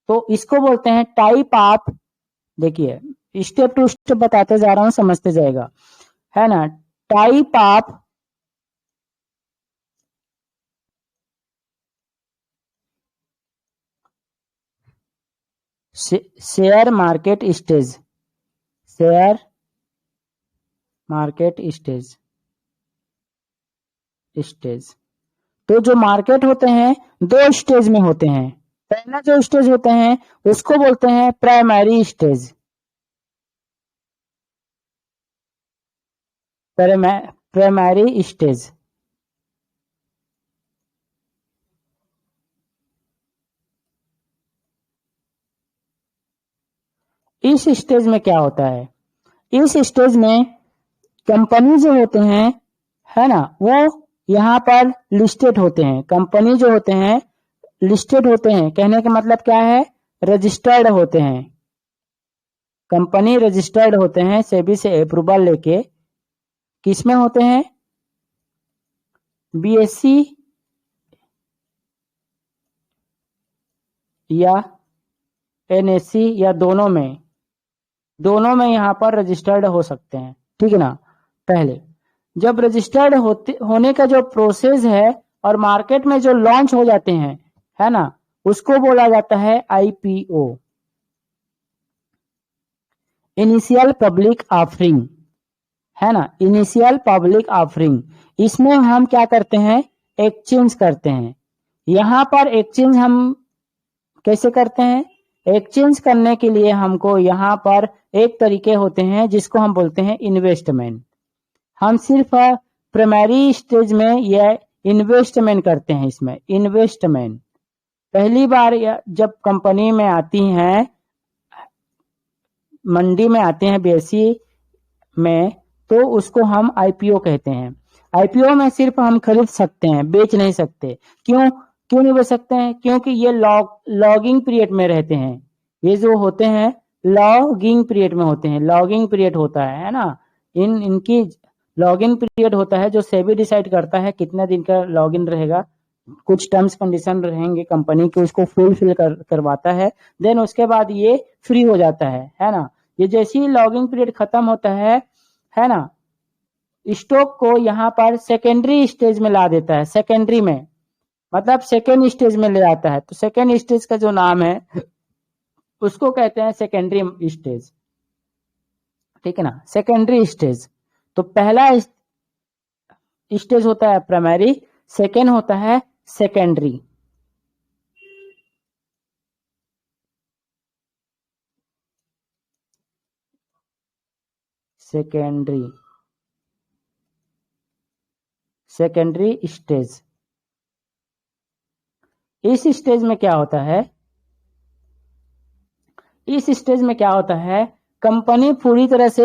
तो इसको बोलते हैं टाइप ऑफ, देखिए स्टेप टू स्टेप बताते जा रहा हूं, समझते जाएगा, है ना। Type of share market stage, share market stage, stage. तो जो मार्केट होते हैं 2 स्टेज में होते हैं। पहला जो स्टेज होते हैं उसको बोलते हैं प्राइमरी स्टेज, प्राइमरी स्टेज। इस स्टेज में क्या होता है, इस स्टेज में कंपनी जो होते हैं है ना, वो यहाँ पर लिस्टेड होते हैं। कंपनी जो होते हैं लिस्टेड होते हैं, कहने का मतलब क्या है, रजिस्टर्ड होते हैं। कंपनी रजिस्टर्ड होते हैं सेबी से अप्रूवल लेके। किसमें होते हैं, बीएससी या एनएससी या दोनों में यहाँ पर रजिस्टर्ड हो सकते हैं। ठीक है ना। पहले जब रजिस्टर्ड होने का जो प्रोसेस है और मार्केट में जो लॉन्च हो जाते हैं है ना, उसको बोला जाता है आईपीओ, इनिशियल पब्लिक ऑफरिंग, है ना, इनिशियल पब्लिक ऑफरिंग। इसमें हम क्या करते हैं, एक्सचेंज करते हैं। यहाँ पर एक्सचेंज हम कैसे करते हैं, एक्सचेंज करने के लिए हमको यहाँ पर एक तरीके होते हैं जिसको हम बोलते हैं इन्वेस्टमेंट। हम सिर्फ प्राइमरी स्टेज में यह इन्वेस्टमेंट करते हैं। इसमें इन्वेस्टमेंट पहली बार जब कंपनी में आती हैं, मंडी में आते हैं बीएससी में, तो उसको हम आईपीओ कहते हैं। आईपीओ में सिर्फ हम खरीद सकते हैं, बेच नहीं सकते। क्यों नहीं बेच सकते हैं, क्योंकि ये लॉगिंग पीरियड में रहते हैं। ये जो होते हैं लॉगिंग पीरियड में होते हैं। लॉगिंग पीरियड होता है ना, इनकी लॉगिन पीरियड होता है जो सेबी डिसाइड करता है कितना दिन का लॉगिन रहेगा। कुछ टर्म्स कंडीशन रहेंगे कंपनी के, उसको फुलफिल करवाता है, देन उसके बाद ये फ्री हो जाता है ना। ये जैसे ही लॉगिंग पीरियड खत्म होता है ना, स्टॉक को यहाँ पर सेकेंडरी स्टेज में ला देता है। सेकेंडरी में मतलब सेकेंड स्टेज में ले आता है। तो सेकेंड स्टेज का जो नाम है उसको कहते हैं सेकेंडरी स्टेज। ठीक है ना, सेकेंडरी स्टेज। तो पहला स्टेज होता है प्राइमरी, सेकेंड होता है सेकेंडरी। Secondary stage. इस स्टेज में क्या होता है, इस स्टेज में क्या होता है, कंपनी पूरी तरह से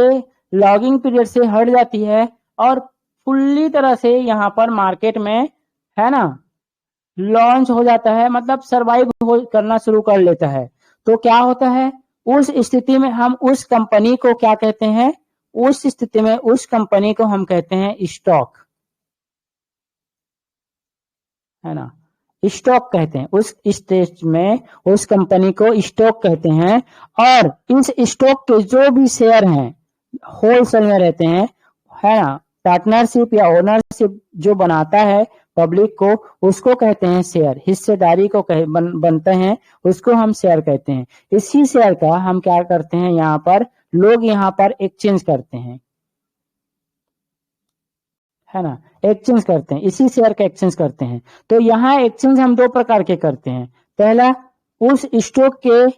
लॉगिंग पीरियड से हट जाती है और फुल्ली तरह से यहाँ पर मार्केट में है ना लॉन्च हो जाता है, मतलब सरवाइव करना शुरू कर लेता है। तो क्या होता है, उस स्थिति में हम उस कंपनी को क्या कहते हैं, उस स्थिति में उस कंपनी को हम कहते हैं स्टॉक, है ना, स्टॉक कहते हैं। उस स्टेज में उस कंपनी को स्टॉक कहते हैं। और इस स्टॉक के जो भी शेयर हैं होलसेल में रहते हैं, है ना, पार्टनरशिप या ओनरशिप जो बनाता है पब्लिक को, उसको कहते हैं शेयर। हिस्सेदारी को बनते हैं, उसको हम शेयर कहते हैं। इसी शेयर का हम क्या करते हैं, यहाँ पर लोग यहाँ पर एक्सचेंज करते हैं, है ना, एक्सचेंज करते हैं, इसी शेयर का एक्सचेंज करते हैं। तो यहाँ एक्सचेंज हम दो प्रकार के करते हैं। पहला, उस स्टॉक के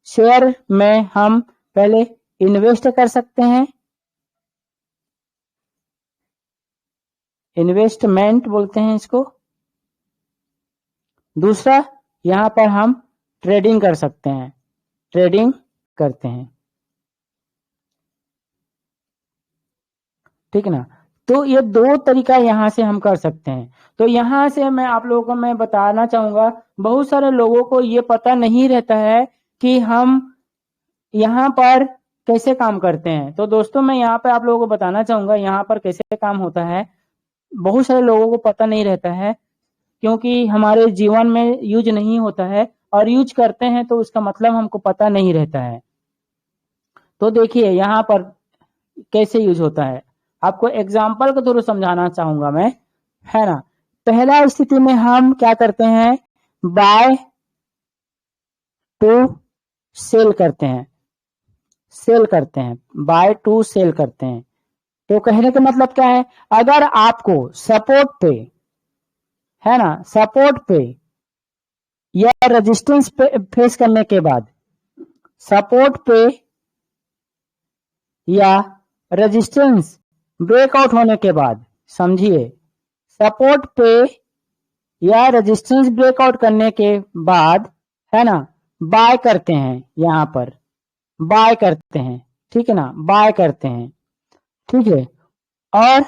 शेयर में हम पहले इन्वेस्ट कर सकते हैं, इन्वेस्टमेंट बोलते हैं इसको। दूसरा, यहाँ पर हम ट्रेडिंग कर सकते हैं, ट्रेडिंग करते हैं। ठीक है ना। तो ये दो तरीका यहाँ से हम कर सकते हैं। तो यहाँ से मैं आप लोगों को मैं बताना चाहूंगा, बहुत सारे लोगों को ये पता नहीं रहता है कि हम यहाँ पर कैसे काम करते हैं। तो दोस्तों मैं यहाँ पे आप लोगों को बताना चाहूंगा यहाँ पर कैसे काम होता है। बहुत सारे लोगों को पता नहीं रहता है क्योंकि हमारे जीवन में यूज नहीं होता है, और यूज करते हैं तो उसका मतलब हमको पता नहीं रहता है। तो देखिए यहाँ पर कैसे यूज होता है, आपको एग्जाम्पल के थ्रू समझाना चाहूंगा मैं, है ना। पहला स्थिति में हम क्या करते हैं, बाय टू सेल करते हैं, सेल करते हैं, बाय टू सेल करते हैं। तो कहने का मतलब क्या है, अगर आपको सपोर्ट पे, है ना, सपोर्ट पे या रेजिस्टेंस पे फेस करने के बाद, सपोर्ट पे या रेजिस्टेंस ब्रेकआउट होने के बाद, समझिए, सपोर्ट पे या रेजिस्टेंस ब्रेकआउट करने के बाद, है ना, बाय करते हैं यहाँ पर, बाय करते हैं, ठीक है ना, बाय करते हैं, ठीक है। और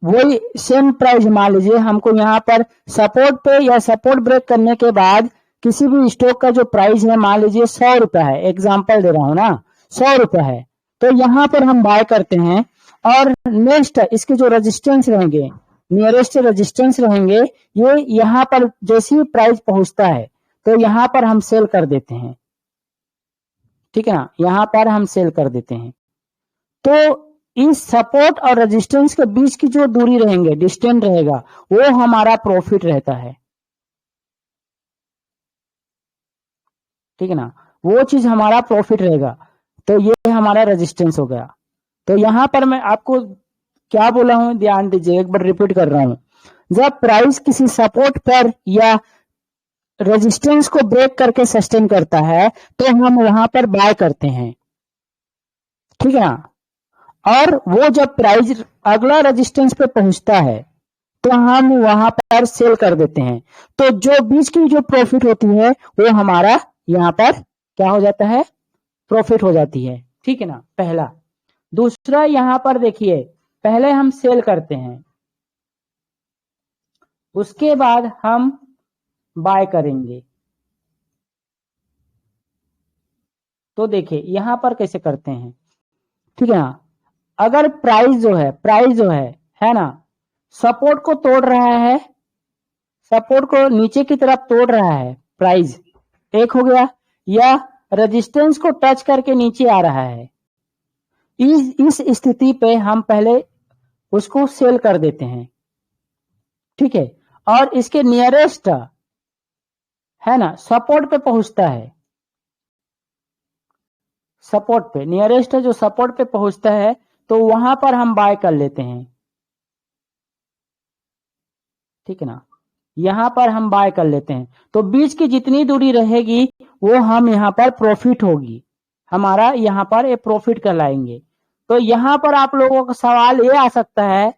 वही सेम प्राइस मान लीजिए हमको यहाँ पर सपोर्ट पे या सपोर्ट ब्रेक करने के बाद किसी भी स्टॉक का जो प्राइस है मान लीजिए 100 रुपए है, एग्जाम्पल दे रहा हूं ना, 100 रुपए है, तो यहाँ पर हम बाय करते हैं। और नेक्स्ट इसके जो रेजिस्टेंस रहेंगे, नियरेस्ट रेजिस्टेंस रहेंगे, ये यहाँ पर जैसे ही प्राइस पहुंचता है तो यहाँ पर हम सेल कर देते हैं, ठीक है ना, यहाँ पर हम सेल कर देते हैं। तो इस सपोर्ट और रेजिस्टेंस के बीच की जो दूरी रहेंगे, डिस्टेंस रहेगा, वो हमारा प्रॉफिट रहता है, ठीक है ना, वो चीज हमारा प्रॉफिट रहेगा। तो ये हमारा रेजिस्टेंस हो गया। तो यहां पर मैं आपको क्या बोला हूं, ध्यान दीजिए, एक बार रिपीट कर रहा हूं। जब प्राइस किसी सपोर्ट पर या रेजिस्टेंस को ब्रेक करके सस्टेन करता है तो हम वहां पर बाय करते हैं, ठीक है ना। और वो जब प्राइस अगला रेजिस्टेंस पे पहुंचता है तो हम वहां पर सेल कर देते हैं। तो जो बीच की जो प्रॉफिट होती है वो हमारा यहाँ पर क्या हो जाता है, प्रॉफिट हो जाती है, ठीक है ना, पहला। दूसरा यहाँ पर देखिए, पहले हम सेल करते हैं, उसके बाद हम बाय करेंगे। तो देखिए यहाँ पर कैसे करते हैं, ठीक है ना। अगर प्राइस जो है ना, सपोर्ट को तोड़ रहा है, सपोर्ट को नीचे की तरफ तोड़ रहा है, प्राइस एक हो गया, या रेजिस्टेंस को टच करके नीचे आ रहा है, इस स्थिति पे हम पहले उसको सेल कर देते हैं, ठीक है। और इसके नियरेस्ट है ना, सपोर्ट पे पहुंचता है, सपोर्ट पे, नियरेस्ट जो सपोर्ट पे पहुंचता है तो वहां पर हम बाय कर लेते हैं, ठीक है ना, यहां पर हम बाय कर लेते हैं। तो बीच की जितनी दूरी रहेगी वो हम यहाँ पर प्रॉफिट होगी, हमारा यहाँ पर ये प्रॉफिट कहलाएंगे। तो यहाँ पर आप लोगों का सवाल ये आ सकता है,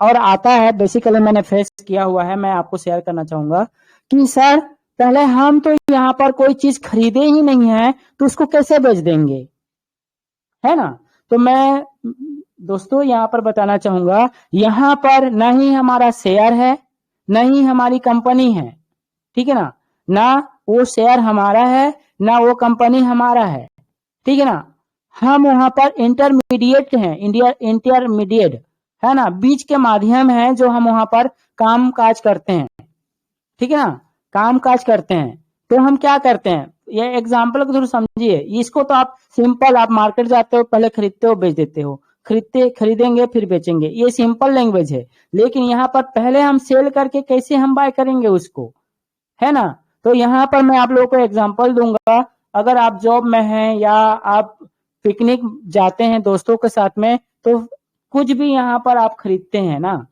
और आता है, बेसिकली मैंने फेस किया हुआ है, मैं आपको शेयर करना चाहूंगा कि सर पहले हम तो यहाँ पर कोई चीज खरीदे ही नहीं है तो उसको कैसे बेच देंगे, है ना। तो मैं दोस्तों यहाँ पर बताना चाहूंगा, यहाँ पर न ही हमारा शेयर है, न ही हमारी कंपनी है, ठीक है ना, ना वो शेयर हमारा है, ना वो कंपनी हमारा है, ठीक है ना। हम वहां पर इंटरमीडिएट हैं, इंटरमीडिएट है ना, बीच के माध्यम है जो हम वहां पर काम काज करते हैं, ठीक है ना, काम काज करते हैं। तो हम क्या करते हैं, ये एग्जाम्पल को थोड़ा समझिए, इसको तो आप सिंपल, आप मार्केट जाते हो, पहले खरीदते हो, बेच देते हो, खरीदेंगे फिर बेचेंगे, ये सिंपल लैंग्वेज है। लेकिन यहाँ पर पहले हम सेल करके कैसे हम बाय करेंगे उसको, है ना। तो यहाँ पर मैं आप लोगों को एग्जांपल दूंगा, अगर आप जॉब में हैं या आप पिकनिक जाते हैं दोस्तों के साथ में, तो कुछ भी यहाँ पर आप खरीदते हैं ना,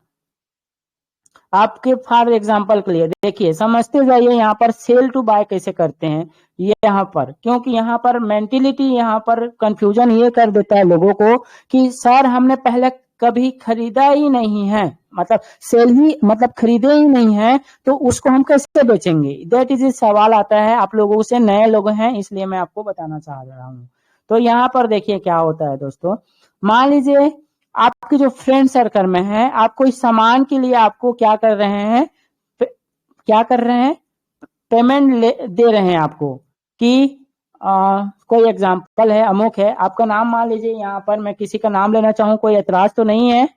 आपके फॉर एग्जांपल के लिए देखिए, समझते जाइए यहाँ पर सेल टू बाय कैसे करते हैं ये यहाँ पर, क्योंकि यहाँ पर मेंटेलिटी, यहाँ पर कंफ्यूजन ये कर देता है लोगों को कि सर हमने पहले कभी खरीदा ही नहीं है, मतलब सेल ही, मतलब खरीदे ही नहीं है, तो उसको हम कैसे बेचेंगे, दैट इज सवाल आता है आप लोगों से, नए लोग हैं इसलिए मैं आपको बताना चाह रहा हूँ। तो यहाँ पर देखिए क्या होता है दोस्तों, मान लीजिए आपके जो फ्रेंड सर्कल में है, आप कोई सामान के लिए आपको क्या कर रहे हैं, क्या कर रहे हैं, पेमेंट दे रहे हैं आपको कि कोई एग्जांपल है, अमुक है, आपका नाम मान लीजिए, यहाँ पर मैं किसी का नाम लेना चाहूँ, कोई एतराज तो नहीं है,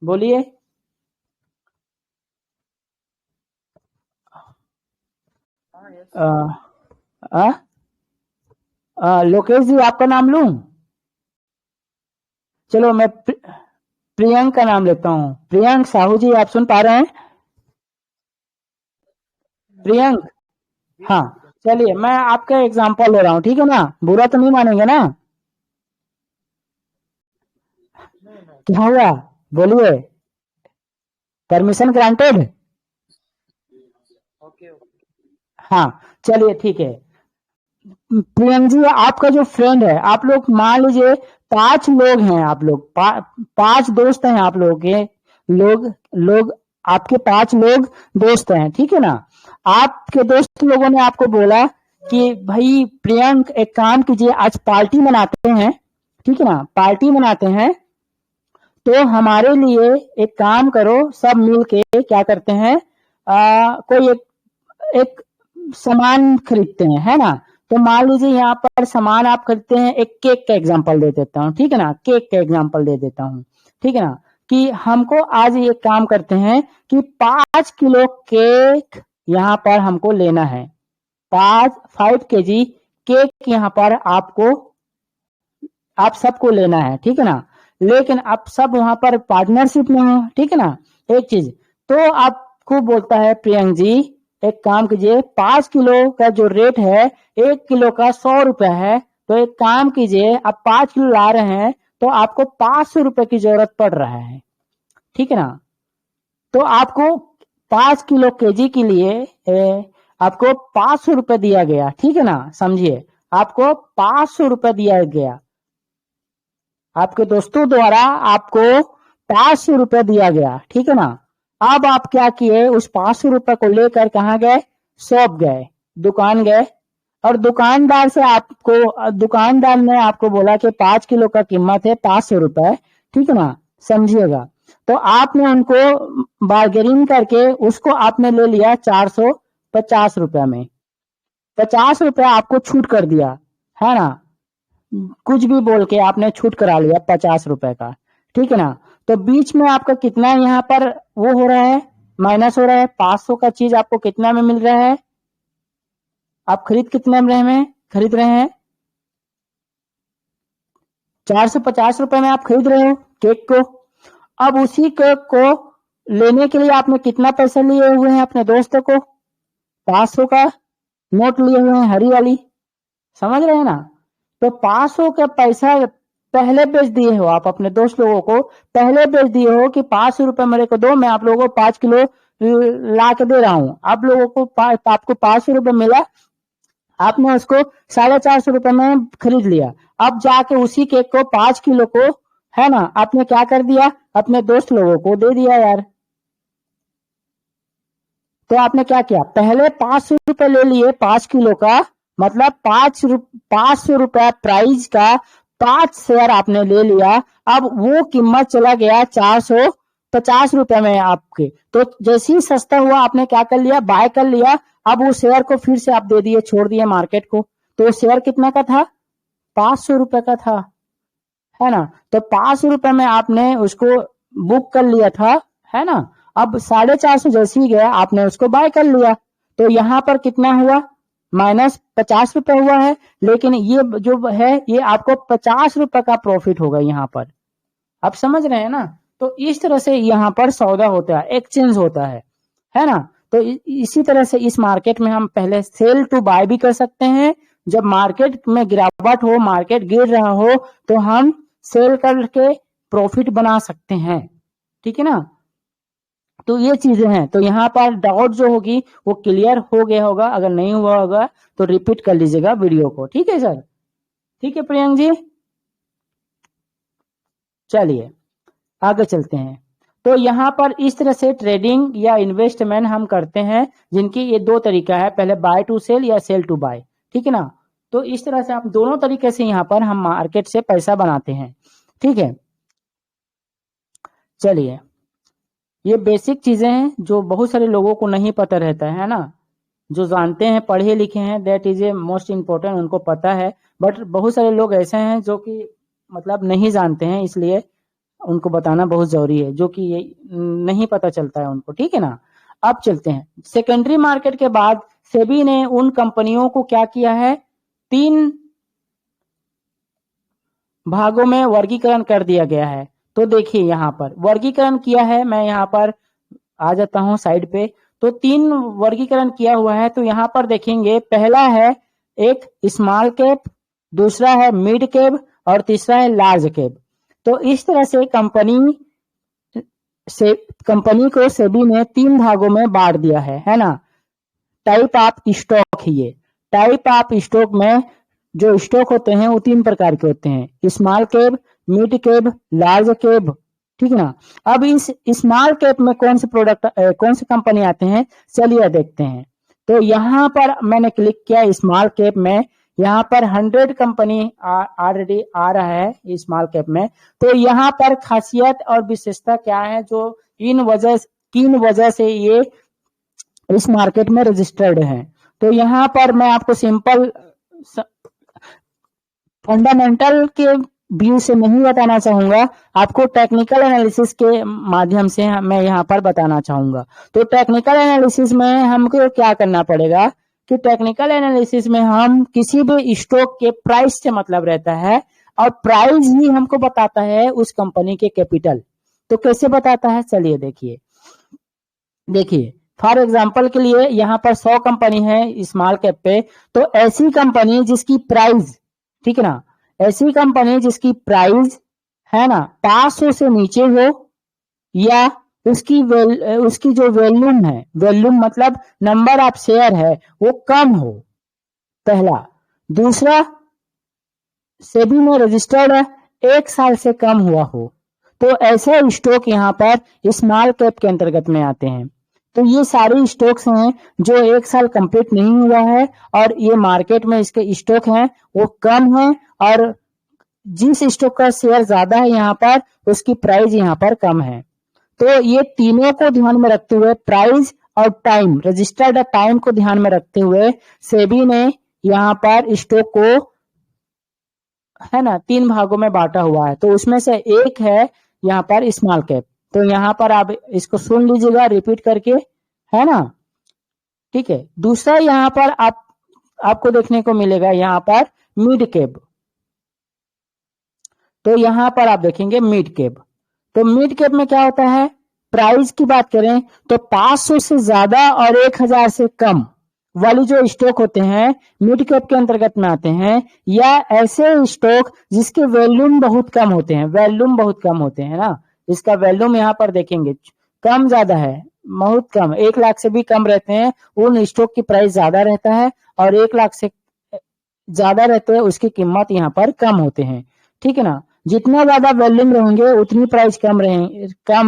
बोलिए। लोकेश जी आपका नाम लूं, चलो मैं प्रियंक का नाम लेता हूँ, प्रियंक साहू जी, आप सुन पा रहे हैं, प्रियंक, हाँ, चलिए मैं आपका एग्जांपल ले रहा हूँ, ठीक है ना, बुरा तो नहीं मानेंगे ना, क्या हुआ, बोलिए, परमिशन ग्रांटेड, ओके। हाँ, चलिए ठीक है। प्रियंक जी आपका जो फ्रेंड है, आप लोग मान लीजिए 5 लोग हैं, आप लोग 5 दोस्त हैं, आप लोग के लोग लोग आपके 5 लोग दोस्त हैं, ठीक है ना। आपके दोस्त लोगों ने आपको बोला कि भाई प्रियंक एक काम कीजिए, आज पार्टी मनाते हैं, ठीक है ना, पार्टी मनाते हैं, तो हमारे लिए एक काम करो, सब मिल के क्या करते हैं, कोई एक सामान खरीदते हैं, है ना। तो मान लीजिए यहाँ पर सामान आप खरीदते हैं, एक केक का एग्जांपल दे देता हूँ, ठीक है ना, केक का एग्जांपल दे देता हूँ, ठीक है ना, कि हमको आज ये काम करते हैं कि 5 किलो केक यहाँ पर हमको लेना है, 5 kg केक यहाँ पर आपको, आप सबको लेना है, ठीक है ना। लेकिन आप सब वहां पर पार्टनरशिप में हो, ठीक है ना। एक चीज तो आपको बोलता है प्रियंक जी, एक काम कीजिए, 5 किलो का जो रेट है, 1 किलो का 100 रुपया है, तो एक काम कीजिए, आप 5 किलो ला रहे हैं, तो आपको 500 रुपए की जरूरत पड़ रहा है, ठीक है ना। तो आपको 5 किलो केजी के लिए आपको 500 रुपए दिया गया, ठीक है ना, समझिए, आपको 500 रुपए दिया गया, आपके दोस्तों द्वारा आपको 500 रुपए दिया गया, ठीक है ना। अब आप क्या किए, उस 500 रुपए को लेकर कहाँ गए, शॉप गए, दुकान गए, और दुकानदार से आपको, दुकानदार ने आपको बोला कि 5 किलो का कीमत है 500 रुपए, ठीक है ना, समझिएगा। तो आपने उनको बार्गेनिंग करके उसको आपने ले लिया 450 रुपया में, 50 रुपया आपको छूट कर दिया, है ना, कुछ भी बोल के आपने छूट करा लिया 50 रुपए का, ठीक है ना। तो बीच में आपका कितना यहाँ पर वो हो रहा है, माइनस हो रहा है, 500 का चीज आपको कितना में मिल रहा है, आप कितने में खरीद रहे हैं, 450 रुपए में आप खरीद रहे हो केक को। अब उसी केक को लेने के लिए आपने कितना पैसा लिए हुए हैं अपने दोस्तों को, 500 का नोट लिए हुए हैं, हरी वाली, समझ रहे हैं ना। तो 500 का पैसा पहले बेच दिए हो आप अपने दोस्त लोगों को, पहले बेच दिए हो कि 500 रुपए मेरे को दो, मैं आप लोगों को 5 किलो ला के दे रहा हूं, आप लोगों को आपको 500 रुपए मिला, आपने उसको 450 रुपए में खरीद लिया। अब जाके उसी केक को 5 किलो को, है ना, आपने क्या कर दिया, अपने दोस्त लोगों को दे दिया यार। तो आपने क्या किया, पहले 500 रुपए ले लिए 5 किलो का, मतलब 500 रुपया प्राइस का 5 शेयर आपने ले लिया। अब वो कीमत चला गया 450 रुपए में आपके, तो जैसे ही सस्ता हुआ आपने क्या कर लिया, बाय कर लिया। अब वो शेयर को फिर से आप दे दिए, छोड़ दिए मार्केट को। तो वो शेयर कितना का था, 500 रुपए का था, है ना। तो 500 रुपए में आपने उसको बुक कर लिया था, है ना। अब 450 जैसे ही गया आपने उसको बाय कर लिया, तो यहाँ पर कितना हुआ, -50 रुपए हुआ है। लेकिन ये जो है ये आपको 50 रुपए का प्रॉफिट होगा यहाँ पर, आप समझ रहे हैं ना। तो इस तरह से यहाँ पर सौदा होता है, एक्सचेंज होता है ना। तो इसी तरह से इस मार्केट में हम पहले सेल टू बाय भी कर सकते हैं, जब मार्केट में गिरावट हो, मार्केट गिर रहा हो, तो हम सेल करके प्रॉफिट बना सकते हैं, ठीक है ना। तो ये चीजें हैं। तो यहाँ पर डाउट जो होगी वो क्लियर हो गया होगा, अगर नहीं हुआ होगा तो रिपीट कर लीजिएगा वीडियो को, ठीक है सर, ठीक है प्रियंक जी। चलिए आगे चलते हैं। तो यहाँ पर इस तरह से ट्रेडिंग या इन्वेस्टमेंट हम करते हैं, जिनकी ये दो तरीका है, पहले बाय टू सेल या सेल टू बाय, ठीक है ना। तो इस तरह से हम दोनों तरीके से यहाँ पर हम मार्केट से पैसा बनाते हैं, ठीक है। चलिए, ये बेसिक चीजें हैं जो बहुत सारे लोगों को नहीं पता रहता है ना। जो जानते हैं, पढ़े लिखे हैं, that is a most important, उनको पता है। बट बहुत सारे लोग ऐसे हैं जो कि मतलब नहीं जानते हैं, इसलिए उनको बताना बहुत जरूरी है, जो कि ये नहीं पता चलता है उनको, ठीक है ना। अब चलते हैं सेकेंडरी मार्केट के बाद सेबी ने उन कंपनियों को क्या किया है, 3 भागों में वर्गीकरण कर दिया गया है। तो देखिए यहाँ पर वर्गीकरण किया है, मैं यहाँ पर आ जाता हूँ साइड पे। तो 3 वर्गीकरण किया हुआ है। तो यहाँ पर देखेंगे, पहला है एक स्मॉल कैप, दूसरा है मिड कैप और तीसरा है लार्ज कैप। तो इस तरह से कंपनी को सेबी ने 3 भागों में बांट दिया है ना। टाइप ऑफ स्टॉक है ये। टाइप ऑफ स्टॉक में जो स्टॉक होते हैं वो 3 प्रकार के होते हैं, small cap, mid cap, large cap, ठीक है ना। अब इस स्मॉल कैप में कौन से कंपनी आते हैं, चलिए देखते हैं। तो यहाँ पर मैंने क्लिक किया स्मॉल कैप में, यहाँ पर 100 कंपनी ऑलरेडी आ रहा है स्मॉल कैप में। तो यहाँ पर खासियत और विशेषता क्या है जो किन वजह से ये इस मार्केट में रजिस्टर्ड है। तो यहाँ पर मैं आपको सिंपल फंडामेंटल के व्यू से नहीं बताना चाहूंगा, आपको टेक्निकल एनालिसिस के माध्यम से मैं यहाँ पर बताना चाहूंगा। तो टेक्निकल एनालिसिस में हमको क्या करना पड़ेगा कि टेक्निकल एनालिसिस में हम किसी भी स्टॉक के प्राइस से मतलब रहता है, और प्राइस ही हमको बताता है उस कंपनी के कैपिटल। तो कैसे बताता है, चलिए देखिए फॉर एग्जांपल के लिए यहाँ पर 100 कंपनी है स्मॉल कैप पे, तो ऐसी कंपनी जिसकी प्राइस, ठीक है ना, ऐसी कंपनी जिसकी प्राइस है ना 500 से नीचे हो, या उसकी जो वॉल्यूम है, वॉल्यूम मतलब नंबर ऑफ शेयर है, वो कम हो, पहला। दूसरा, सेबी में रजिस्टर्ड है, 1 साल से कम हुआ हो। तो ऐसे स्टॉक यहाँ पर स्मॉल कैप के अंतर्गत में आते हैं। तो ये सारे स्टॉक्स हैं जो 1 साल कंप्लीट नहीं हुआ है, और ये मार्केट में इसके स्टॉक हैं वो कम है, और जिस स्टॉक का शेयर ज्यादा है यहाँ पर उसकी प्राइस यहाँ पर कम है। तो ये तीनों को ध्यान में रखते हुए, प्राइस और टाइम, रजिस्टर्ड टाइम को ध्यान में रखते हुए, सेबी ने यहाँ पर स्टॉक को है ना 3 भागों में बांटा हुआ है। तो उसमें से एक है यहाँ पर स्मॉल कैप। तो यहाँ पर आप इसको सुन लीजिएगा रिपीट करके, है ना, ठीक है। दूसरा यहाँ पर आपको देखने को मिलेगा यहाँ पर मिड कैप। तो यहाँ पर आप देखेंगे मिड कैप। तो मिड कैप में क्या होता है, प्राइस की बात करें तो 500 से ज्यादा और 1000 से कम वाली जो स्टॉक होते हैं मिड कैप के अंतर्गत में आते हैं, या ऐसे स्टॉक जिसके वॉल्यूम बहुत कम होते हैं, वॉल्यूम बहुत कम होते हैं ना, इसका वॉल्यूम यहाँ पर देखेंगे कम ज्यादा है, बहुत कम, 1 लाख से भी कम रहते हैं, उन स्टॉक की प्राइस ज्यादा रहता है, और 1 लाख से ज्यादा रहते हैं उसकी कीमत यहाँ पर कम होते हैं, ठीक है ना। जितना ज्यादा वॉल्यूम रहेंगे उतनी प्राइस कम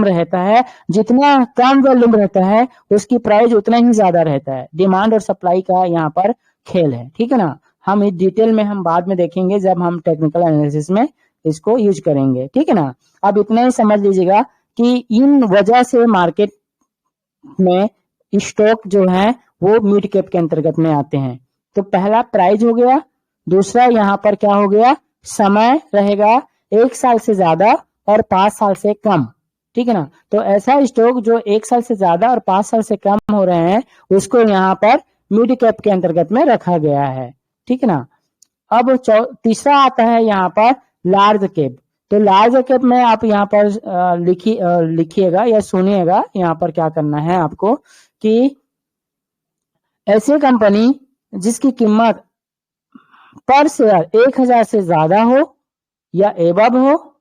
रहता है, जितना कम वॉल्यूम रहता है उसकी प्राइस उतना ही ज्यादा रहता है। डिमांड और सप्लाई का यहाँ पर खेल है, ठीक है ना। हम इस डिटेल में हम बाद में देखेंगे जब हम टेक्निकल एनालिसिस में इसको यूज करेंगे, ठीक है ना। अब इतना ही समझ लीजिएगा कि इन वजह से मार्केट में स्टॉक जो है वो मिड कैप के अंतर्गत में आते हैं। तो पहला प्राइस हो गया, दूसरा यहाँ पर क्या हो गया, समय रहेगा 1 साल से ज्यादा और 5 साल से कम, ठीक है ना। तो ऐसा स्टॉक जो 1 साल से ज्यादा और 5 साल से कम हो रहे हैं उसको यहाँ पर मिड कैप के अंतर्गत में रखा गया है, ठीक है ना। अब तीसरा आता है यहाँ पर लार्ज कैप। तो लार्ज कैप में आप यहाँ पर लिखिएगा या सुनिएगा, यहाँ पर क्या करना है आपको कि ऐसी कंपनी जिसकी कीमत पर शेयर 1000 से ज्यादा हो या एबव हो,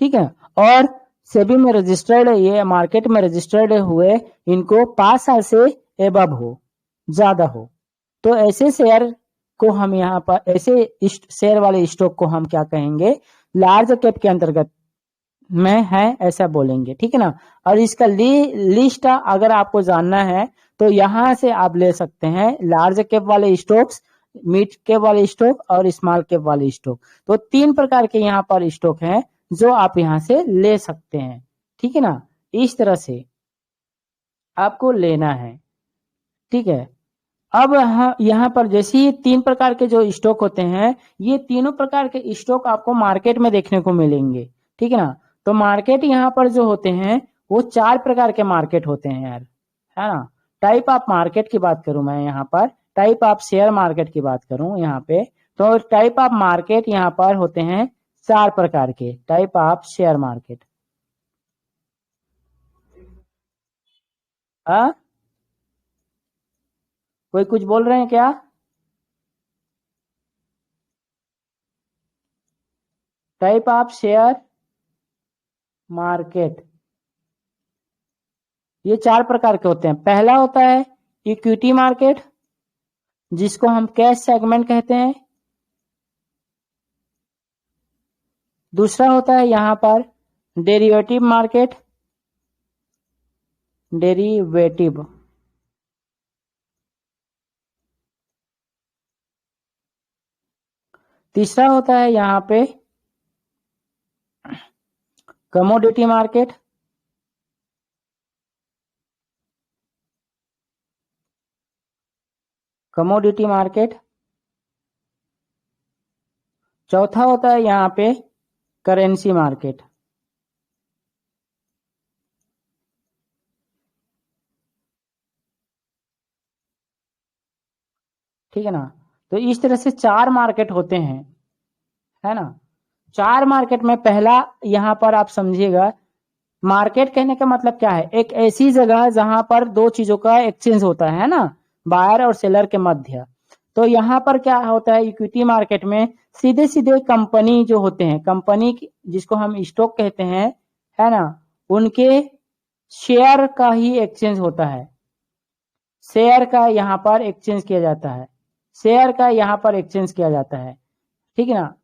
ठीक है, और सेबी में रजिस्टर्ड, ये मार्केट में रजिस्टर्ड हुए इनको 5 साल से एबव हो, ज्यादा हो। तो ऐसे शेयर को हम यहाँ पर, ऐसे शेयर वाले स्टॉक को हम क्या कहेंगे, लार्ज कैप के अंतर्गत में है ऐसा बोलेंगे, ठीक है ना। और इसका लिस्ट अगर आपको जानना है तो यहाँ से आप ले सकते हैं, लार्ज कैप वाले स्टॉक्स, मिड कैप वाले स्टॉक और स्मॉल कैप वाले स्टॉक। तो 3 प्रकार के यहाँ पर स्टॉक हैं जो आप यहाँ से ले सकते हैं, ठीक है ना। इस तरह से आपको लेना है, ठीक है। अब यहाँ पर जैसे ही 3 प्रकार के जो स्टॉक होते हैं, ये तीनों प्रकार के स्टॉक आपको मार्केट में देखने को मिलेंगे, ठीक है ना। तो मार्केट यहाँ पर जो होते हैं वो 4 प्रकार के मार्केट होते हैं यार, है ना। टाइप ऑफ मार्केट की बात करूं मैं यहाँ पर, टाइप ऑफ शेयर मार्केट की बात करूं यहाँ पे, तो टाइप ऑफ मार्केट यहाँ पर होते हैं 4 प्रकार के टाइप ऑफ शेयर मार्केट। कोई कुछ बोल रहे हैं क्या? टाइप ऑफ शेयर मार्केट ये 4 प्रकार के होते हैं। पहला होता है इक्विटी मार्केट, जिसको हम कैश सेगमेंट कहते हैं। दूसरा होता है यहां पर डेरिवेटिव मार्केट, डेरिवेटिव। तीसरा होता है यहाँ पे कमोडिटी मार्केट, कमोडिटी मार्केट। चौथा होता है यहाँ पे करेंसी मार्केट। ठीक है ना। तो इस तरह से 4 मार्केट होते हैं, है ना। 4 मार्केट में पहला यहाँ पर आप समझिएगा, मार्केट कहने का मतलब क्या है, एक ऐसी जगह जहां पर दो चीजों का एक्सचेंज होता है ना, बायर और सेलर के मध्य। तो यहाँ पर क्या होता है, इक्विटी मार्केट में सीधे सीधे कंपनी जो होते हैं, कंपनी जिसको हम स्टॉक कहते हैं, है ना, उनके शेयर का ही एक्सचेंज होता है। शेयर का यहाँ पर एक्सचेंज किया जाता है, शेयर का यहाँ पर एक्सचेंज किया जाता है। ठीक है ना।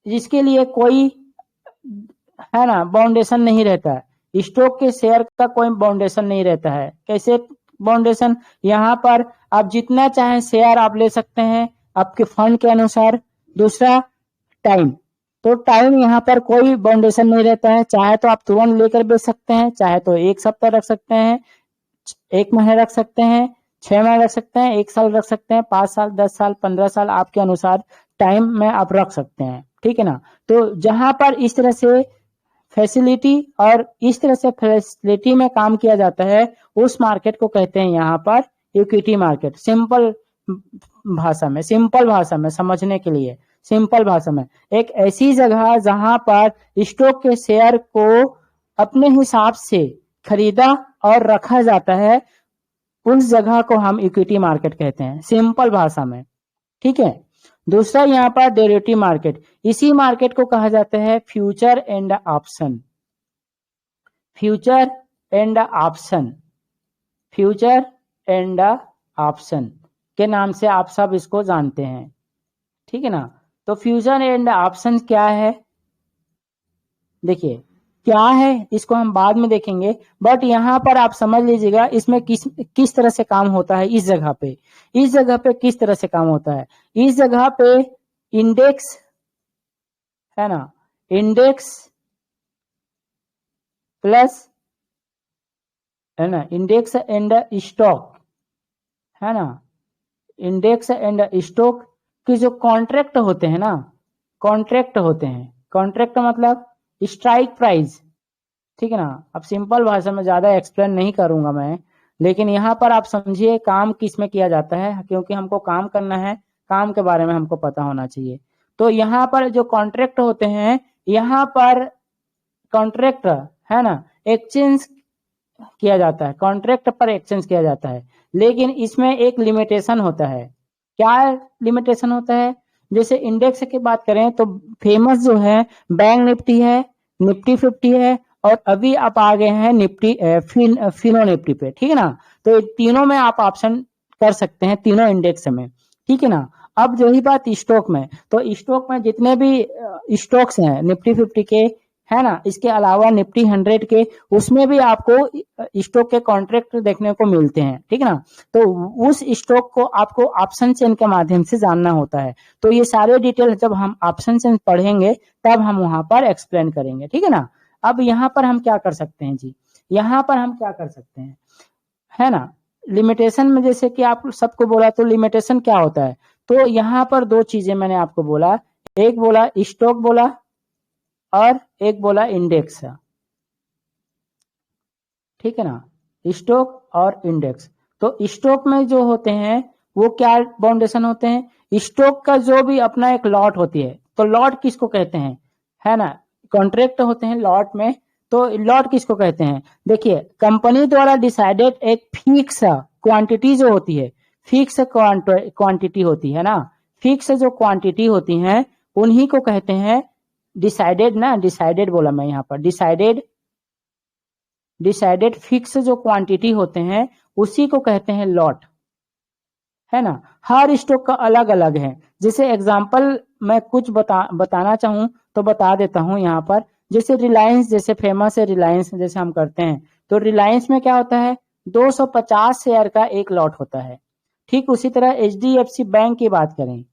जिसके लिए कोई, है ना, बाउंडेशन नहीं रहता है। स्टॉक के शेयर का कोई बाउंडेशन नहीं रहता है। कैसे बाउंडेशन, यहाँ पर आप जितना चाहें शेयर आप ले सकते हैं आपके फंड के अनुसार। दूसरा टाइम, तो टाइम यहाँ पर कोई बाउंडेशन नहीं रहता है, चाहे तो आप तुरंत लेकर बेच सकते हैं, चाहे तो 1 सप्ताह रख सकते हैं, 1 महीने रख सकते हैं, 6 महीने रख सकते हैं, 1 साल रख सकते हैं, 5 साल, 10 साल, 15 साल, आपके अनुसार टाइम में आप रख सकते हैं। ठीक है ना। तो जहां पर इस तरह से फैसिलिटी और इस तरह से फैसिलिटी में काम किया जाता है, उस मार्केट को कहते हैं यहाँ पर इक्विटी मार्केट। सिंपल भाषा में, सिंपल भाषा में समझने के लिए, सिंपल भाषा में, एक ऐसी जगह जहां पर स्टॉक के शेयर को अपने हिसाब से खरीदा और रखा जाता है, उस जगह को हम इक्विटी मार्केट कहते हैं, सिंपल भाषा में। ठीक है। दूसरा यहाँ पर डेरिवेटिव मार्केट, इसी मार्केट को कहा जाता है future and option. Future and option, future and option के नाम से आप सब इसको जानते हैं। ठीक है ना। तो फ्यूचर एंड ऑप्शन क्या है, देखिए क्या है, इसको हम बाद में देखेंगे, बट यहाँ पर आप समझ लीजिएगा इसमें किस तरह से काम होता है। इस जगह पे किस तरह से काम होता है। इस जगह पे इंडेक्स, है ना, इंडेक्स प्लस, है ना, इंडेक्स एंड स्टॉक, है ना, इंडेक्स एंड स्टॉक के जो कॉन्ट्रैक्ट होते हैं ना, कॉन्ट्रैक्ट होते हैं, कॉन्ट्रैक्ट मतलब स्ट्राइक प्राइस। ठीक है ना। अब सिंपल भाषा में ज्यादा एक्सप्लेन नहीं करूंगा मैं, लेकिन यहाँ पर आप समझिए काम किस में किया जाता है, क्योंकि हमको काम करना है, काम के बारे में हमको पता होना चाहिए। तो यहाँ पर जो कॉन्ट्रैक्ट होते हैं, यहाँ पर कॉन्ट्रैक्ट, है ना, एक्सचेंज किया जाता है, कॉन्ट्रैक्ट पर एक्सचेंज किया जाता है, लेकिन इसमें एक लिमिटेशन होता है। क्या लिमिटेशन होता है, जैसे इंडेक्स की बात करें तो फेमस जो है बैंक निफ्टी है, निफ्टी 50 है, और अभी आप आ गए हैं निफ्टी फिनो निफ्टी पे। ठीक है ना। तो तीनों में आप ऑप्शन कर सकते हैं, तीनों इंडेक्स में। ठीक है ना। अब जो ही बात स्टॉक में, तो स्टॉक में जितने भी स्टॉक्स हैं निफ्टी 50 के, है ना, इसके अलावा निफ्टी 100 के, उसमें भी आपको स्टॉक के कॉन्ट्रैक्ट देखने को मिलते हैं। ठीक है ना। तो उस स्टॉक को आपको ऑप्शन चेन के माध्यम से जानना होता है। तो ये सारे डिटेल जब हम ऑप्शन चेन पढ़ेंगे तब हम वहां पर एक्सप्लेन करेंगे। ठीक है ना। अब यहाँ पर हम क्या कर सकते हैं जी, यहाँ पर हम क्या कर सकते हैं, है ना, लिमिटेशन में जैसे कि आप सबको बोला, तो लिमिटेशन क्या होता है, तो यहाँ पर 2 चीजें मैंने आपको बोला, एक बोला स्टॉक बोला और एक बोला इंडेक्स। ठीक है ना, स्टॉक और इंडेक्स। तो स्टॉक में जो होते हैं वो क्या बाउंडेशन होते हैं, स्टॉक का जो भी अपना एक लॉट होती है, तो लॉट किसको कहते हैं, है ना, कॉन्ट्रैक्ट होते हैं लॉट में। तो लॉट किसको कहते हैं, देखिए कंपनी द्वारा डिसाइडेड एक फिक्स क्वांटिटी जो होती है, फिक्स क्वांटिटी होती है ना, फिक्स जो क्वांटिटी होती है उन्हीं को कहते हैं डिसाइडेड ना, डिसाइडेड बोला मैं यहाँ पर, डिसाइडेड फिक्स जो क्वांटिटी होते हैं उसी को कहते हैं लॉट, है ना। हर स्टॉक का अलग अलग है। जैसे एग्जांपल मैं कुछ बताना चाहूं तो बता देता हूं यहाँ पर, जैसे रिलायंस, जैसे फेमस है रिलायंस, जैसे हम करते हैं, तो रिलायंस में क्या होता है, 250 शेयर का एक लॉट होता है। ठीक उसी तरह HDFC बैंक की बात करें,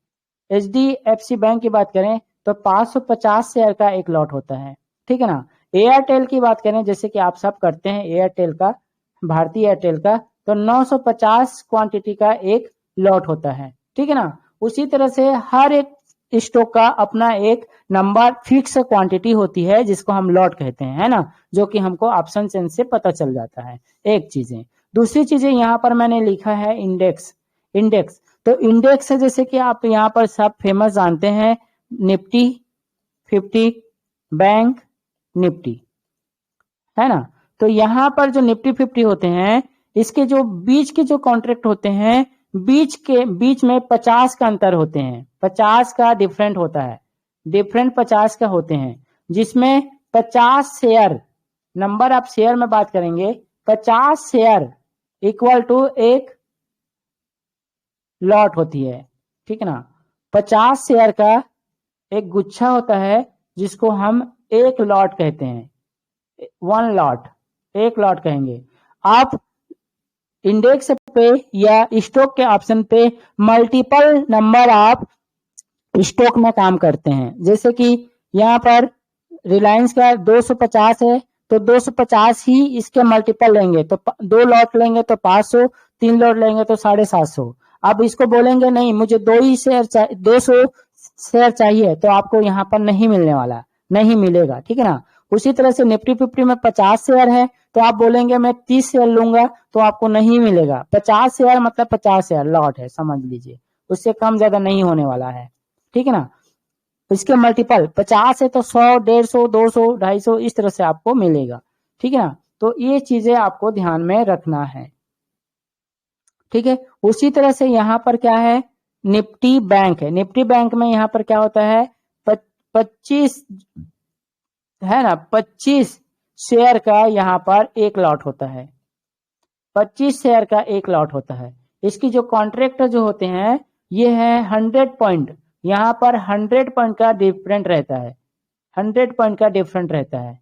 HDFC बैंक की बात करें तो 550 शेयर का एक लॉट होता है, ठीक है ना। एयरटेल की बात करें, जैसे कि आप सब करते हैं एयरटेल का, भारतीय एयरटेल का, तो 950 क्वांटिटी का एक लॉट होता है, ठीक है ना। उसी तरह से हर एक स्टॉक का अपना एक नंबर फिक्स क्वांटिटी होती है जिसको हम लॉट कहते हैं, है ना, जो कि हमको ऑप्शन सेंस से पता चल जाता है। एक चीजें, दूसरी चीजें यहाँ पर मैंने लिखा है इंडेक्स। इंडेक्स तो इंडेक्स है, जैसे कि आप यहाँ पर सब फेमस जानते हैं, निफ्टी 50, बैंक निफ्टी, है ना। तो यहाँ पर जो निफ्टी 50 होते हैं, इसके जो बीच के जो कॉन्ट्रैक्ट होते हैं, बीच में 50 का अंतर होते हैं, 50 का डिफरेंट होता है, डिफरेंट 50 का होते हैं, जिसमें 50 शेयर, नंबर ऑफ शेयर में बात करेंगे, 50 शेयर इक्वल टू एक लॉट होती है, ठीक है ना। 50 शेयर का एक गुच्छा होता है जिसको हम एक लॉट कहते हैं, 1 लॉट, एक लॉट कहेंगे। आप इंडेक्स पे या स्टॉक के ऑप्शन पे मल्टीपल नंबर ऑफ स्टॉक में काम करते हैं, जैसे कि यहाँ पर रिलायंस का 250 है, तो 250 ही इसके मल्टीपल लेंगे, तो 2 लॉट लेंगे तो 500, 3 लॉट लेंगे तो 750। अब इसको बोलेंगे नहीं मुझे 2 ही शेयर चाहिए, 200 शेयर चाहिए, तो आपको यहाँ पर नहीं मिलने वाला, नहीं मिलेगा, ठीक है ना। उसी तरह से निफ्टी 50 में 50 शेयर है, तो आप बोलेंगे मैं 30 शेयर लूंगा, तो आपको नहीं मिलेगा। 50 शेयर मतलब 50 शेयर लॉट है, समझ लीजिए, उससे कम ज्यादा नहीं होने वाला है, ठीक है ना। इसके मल्टीपल 50 है तो 100, 150, 200, 250 इस तरह से आपको मिलेगा, ठीक है ना। तो ये चीजें आपको ध्यान में रखना है, ठीक है। उसी तरह से यहाँ पर क्या है, निफ्टी बैंक है। निफ्टी बैंक में यहाँ पर क्या होता है, 25 है ना, 25 शेयर का यहाँ पर एक लॉट होता है, 25 शेयर का एक लॉट होता है। इसकी जो कॉन्ट्रैक्ट जो होते हैं ये है 100 पॉइंट, यहाँ पर 100 पॉइंट का डिफरेंट रहता है, 100 पॉइंट का डिफरेंट रहता है,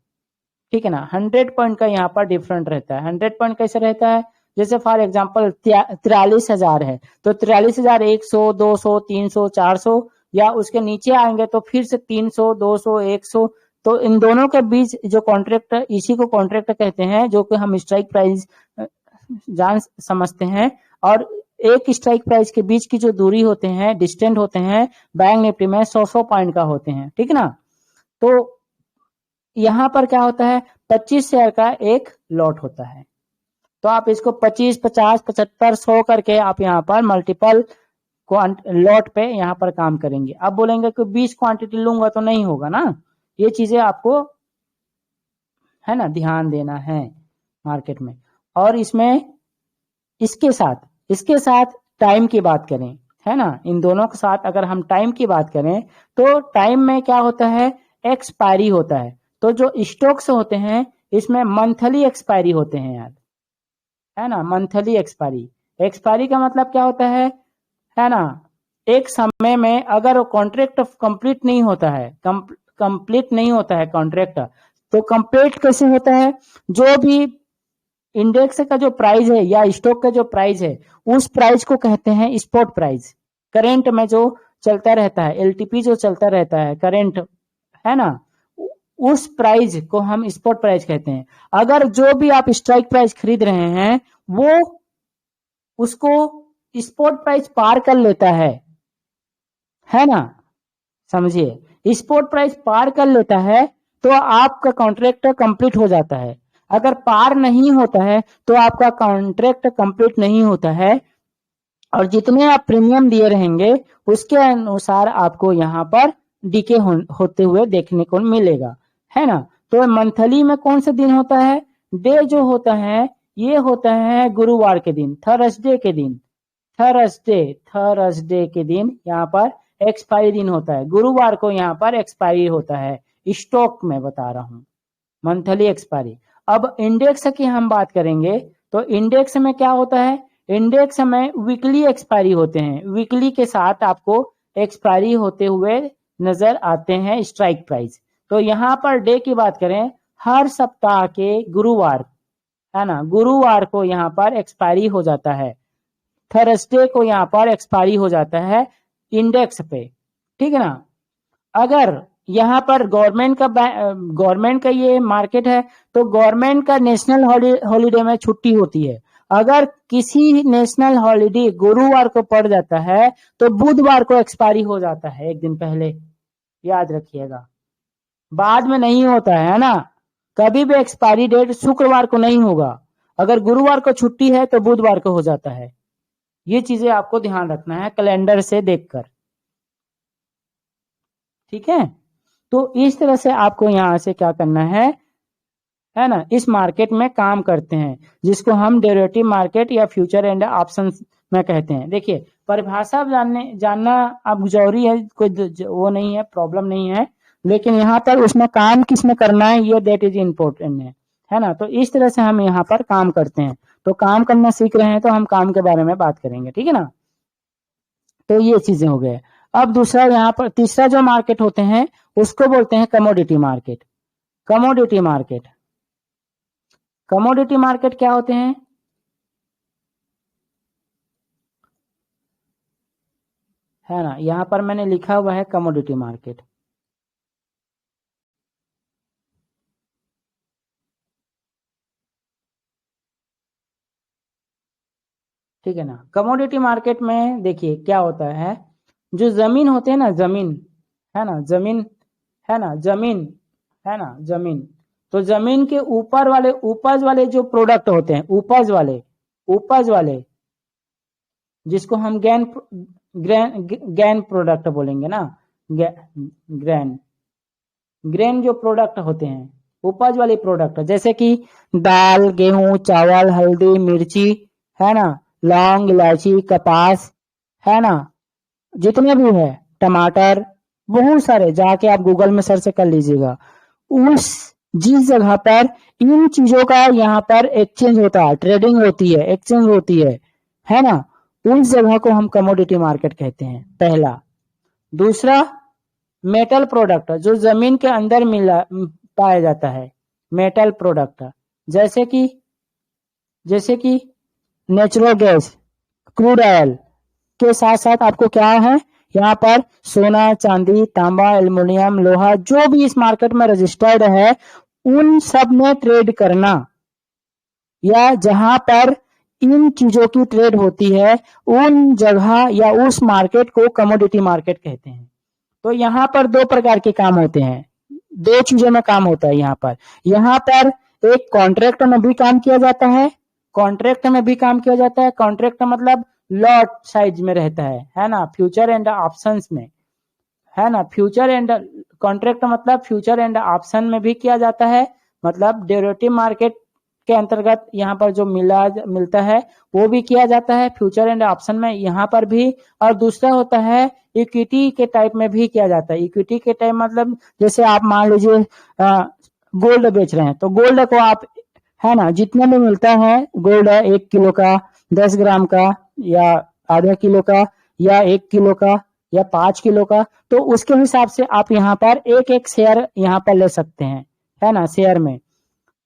ठीक है ना। 100 पॉइंट का यहाँ पर डिफरेंट रहता है। 100 पॉइंट कैसे रहता है, जैसे फॉर एग्जांपल 43,000 है, तो 43,100, 200, 300, 400, या उसके नीचे आएंगे तो फिर से 300, 200, 100। तो इन दोनों के बीच जो कॉन्ट्रैक्ट, इसी को कॉन्ट्रैक्ट कहते हैं, जो कि हम स्ट्राइक प्राइस जान समझते हैं। और एक स्ट्राइक प्राइस के बीच की जो दूरी होते हैं, डिस्टेंट होते हैं, बैंक निफ्टी में 100 पॉइंट का होते हैं, ठीक है ना। तो यहाँ पर क्या होता है, 25 शेयर का एक लॉट होता है, तो आप इसको 25, 50, 75, 100 करके आप यहाँ पर मल्टीपल लॉट पे यहाँ पर काम करेंगे। अब बोलेंगे कि 20 क्वांटिटी लूंगा तो नहीं होगा ना, ये चीजें आपको है ना ध्यान देना है मार्केट में। और इसमें इसके साथ टाइम की बात करें, है ना, इन दोनों के साथ अगर हम टाइम की बात करें तो टाइम में क्या होता है, एक्सपायरी होता है। तो जो स्टॉक्स होते हैं इसमें मंथली एक्सपायरी होते हैं यार, है ना, मंथली एक्सपायरी। एक्सपायरी का मतलब क्या होता है ना, एक समय में अगर कॉन्ट्रैक्ट कंप्लीट नहीं होता है, कंप्लीट नहीं होता है कॉन्ट्रैक्ट, तो कंप्लीट कैसे होता है, जो भी इंडेक्स का जो प्राइस है या स्टॉक का जो प्राइस है, उस प्राइस को कहते हैं स्पॉट प्राइस। करेंट में जो चलता रहता है, एलटीपी जो चलता रहता है करेंट, है ना, उस प्राइस को हम स्पॉट प्राइस कहते हैं। अगर जो भी आप स्ट्राइक प्राइस खरीद रहे हैं वो उसको स्पॉट प्राइस पार कर लेता है ना, समझिए, स्पॉट प्राइस पार कर लेता है तो आपका कॉन्ट्रैक्ट कंप्लीट हो जाता है। अगर पार नहीं होता है तो आपका कॉन्ट्रैक्ट कंप्लीट नहीं होता है, और जितने आप प्रीमियम दिए रहेंगे उसके अनुसार आपको यहाँ पर डीके होते हुए देखने को मिलेगा, है ना। तो मंथली में कौन सा दिन होता है, डे जो होता है ये होता है गुरुवार के दिन, थर्सडे के दिन, थर्सडे के दिन यहाँ पर एक्सपायरी दिन होता है। गुरुवार को यहाँ पर एक्सपायरी होता है, स्टॉक में बता रहा हूँ, मंथली एक्सपायरी। अब इंडेक्स की हम बात करेंगे तो इंडेक्स में क्या होता है, इंडेक्स में वीकली एक्सपायरी होते हैं, वीकली के साथ आपको एक्सपायरी होते हुए नजर आते हैं स्ट्राइक प्राइस। तो यहाँ पर डे की बात करें, हर सप्ताह के गुरुवार, है ना, गुरुवार को यहाँ पर एक्सपायरी हो जाता है, थर्सडे को यहाँ पर एक्सपायरी हो जाता है इंडेक्स पे, ठीक है ना। अगर यहाँ पर गवर्नमेंट का ये मार्केट है तो गवर्नमेंट का नेशनल हॉलीडे में छुट्टी होती है। अगर किसी नेशनल हॉलीडे गुरुवार को पड़ जाता है तो बुधवार को एक्सपायरी हो जाता है, एक दिन पहले, याद रखिएगा। बाद में नहीं होता है ना, कभी भी एक्सपायरी डेट शुक्रवार को नहीं होगा। अगर गुरुवार को छुट्टी है तो बुधवार को हो जाता है। ये चीजें आपको ध्यान रखना है कैलेंडर से देखकर, ठीक है। तो इस तरह से आपको यहां से क्या करना है ना, इस मार्केट में काम करते हैं जिसको हम डेरिवेटिव मार्केट या फ्यूचर एंड ऑप्शंस में कहते हैं। देखिए परिभाषा जानना अब जरूरी है, कोई वो नहीं है, प्रॉब्लम नहीं है, लेकिन यहाँ पर उसमें काम किसमें करना है ये दैट इज इम्पोर्टेंट है ना। तो इस तरह से हम यहाँ पर काम करते हैं। तो काम करना सीख रहे हैं तो हम काम के बारे में बात करेंगे, ठीक है ना। तो ये चीजें हो गए। अब दूसरा यहाँ पर तीसरा जो मार्केट होते हैं उसको बोलते हैं commodity market. Commodity market, commodity market क्या होते हैं? है ना, यहाँ पर मैंने लिखा हुआ है कमोडिटी मार्केट। ठीक है ना। कमोडिटी मार्केट में देखिए क्या होता है, जो जमीन होते हैं ना, जमीन है ना, जमीन है ना, जमीन है ना, जमीन, तो जमीन के ऊपर वाले उपज वाले जो प्रोडक्ट होते हैं, उपज वाले जिसको हम गैन प्रोडक्ट बोलेंगे ना, ग्रैन ग्रेन जो प्रोडक्ट होते हैं, उपज वाले प्रोडक्ट, जैसे कि दाल, गेहूं, चावल, हल्दी, मिर्ची, है ना, लौंग, इलायची, कपास, है ना, जितने भी है, टमाटर, बहुत सारे, जाके आप गूगल में सर्च कर लीजिएगा। उस जिस जगह पर इन चीजों का यहाँ पर एक्सचेंज होता है, ट्रेडिंग होती है, एक्सचेंज होती है ना, उस जगह को हम कमोडिटी मार्केट कहते हैं, पहला। दूसरा मेटल प्रोडक्ट जो जमीन के अंदर पाया जाता है, मेटल प्रोडक्ट, जैसे कि नेचुरल गैस, क्रूड ऑयल के साथ साथ आपको क्या है यहाँ पर, सोना, चांदी, तांबा, एल्युमिनियम, लोहा, जो भी इस मार्केट में रजिस्टर्ड है उन सब में ट्रेड करना, या जहां पर इन चीजों की ट्रेड होती है उन जगह या उस मार्केट को कमोडिटी मार्केट कहते हैं। तो यहाँ पर दो प्रकार के काम होते हैं, दो चीजों में काम होता है यहाँ पर एक कॉन्ट्रैक्ट में भी काम किया जाता है, कॉन्ट्रैक्ट मतलब लॉट साइज में रहता है ना, फ्यूचर एंड ऑप्शंस में, है ना, फ्यूचर एंड कॉन्ट्रैक्ट मतलब फ्यूचर एंड ऑप्शन में भी किया जाता है, मतलब डेरिवेटिव मार्केट के अंतर्गत यहाँ पर जो मिलता है वो भी किया जाता है, फ्यूचर एंड ऑप्शन में यहाँ पर भी। और दूसरा होता है इक्विटी के टाइप में भी किया जाता है। इक्विटी के टाइप मतलब जैसे आप मान लीजिए गोल्ड बेच रहे हैं, तो गोल्ड को आप, है ना, जितने में मिलता है गोल्ड, 1 किलो का, 10 ग्राम का, या आधा किलो का, या 1 किलो का, या 5 किलो का, तो उसके हिसाब से आप यहाँ पर एक एक शेयर यहाँ पर ले सकते हैं, है ना, शेयर में,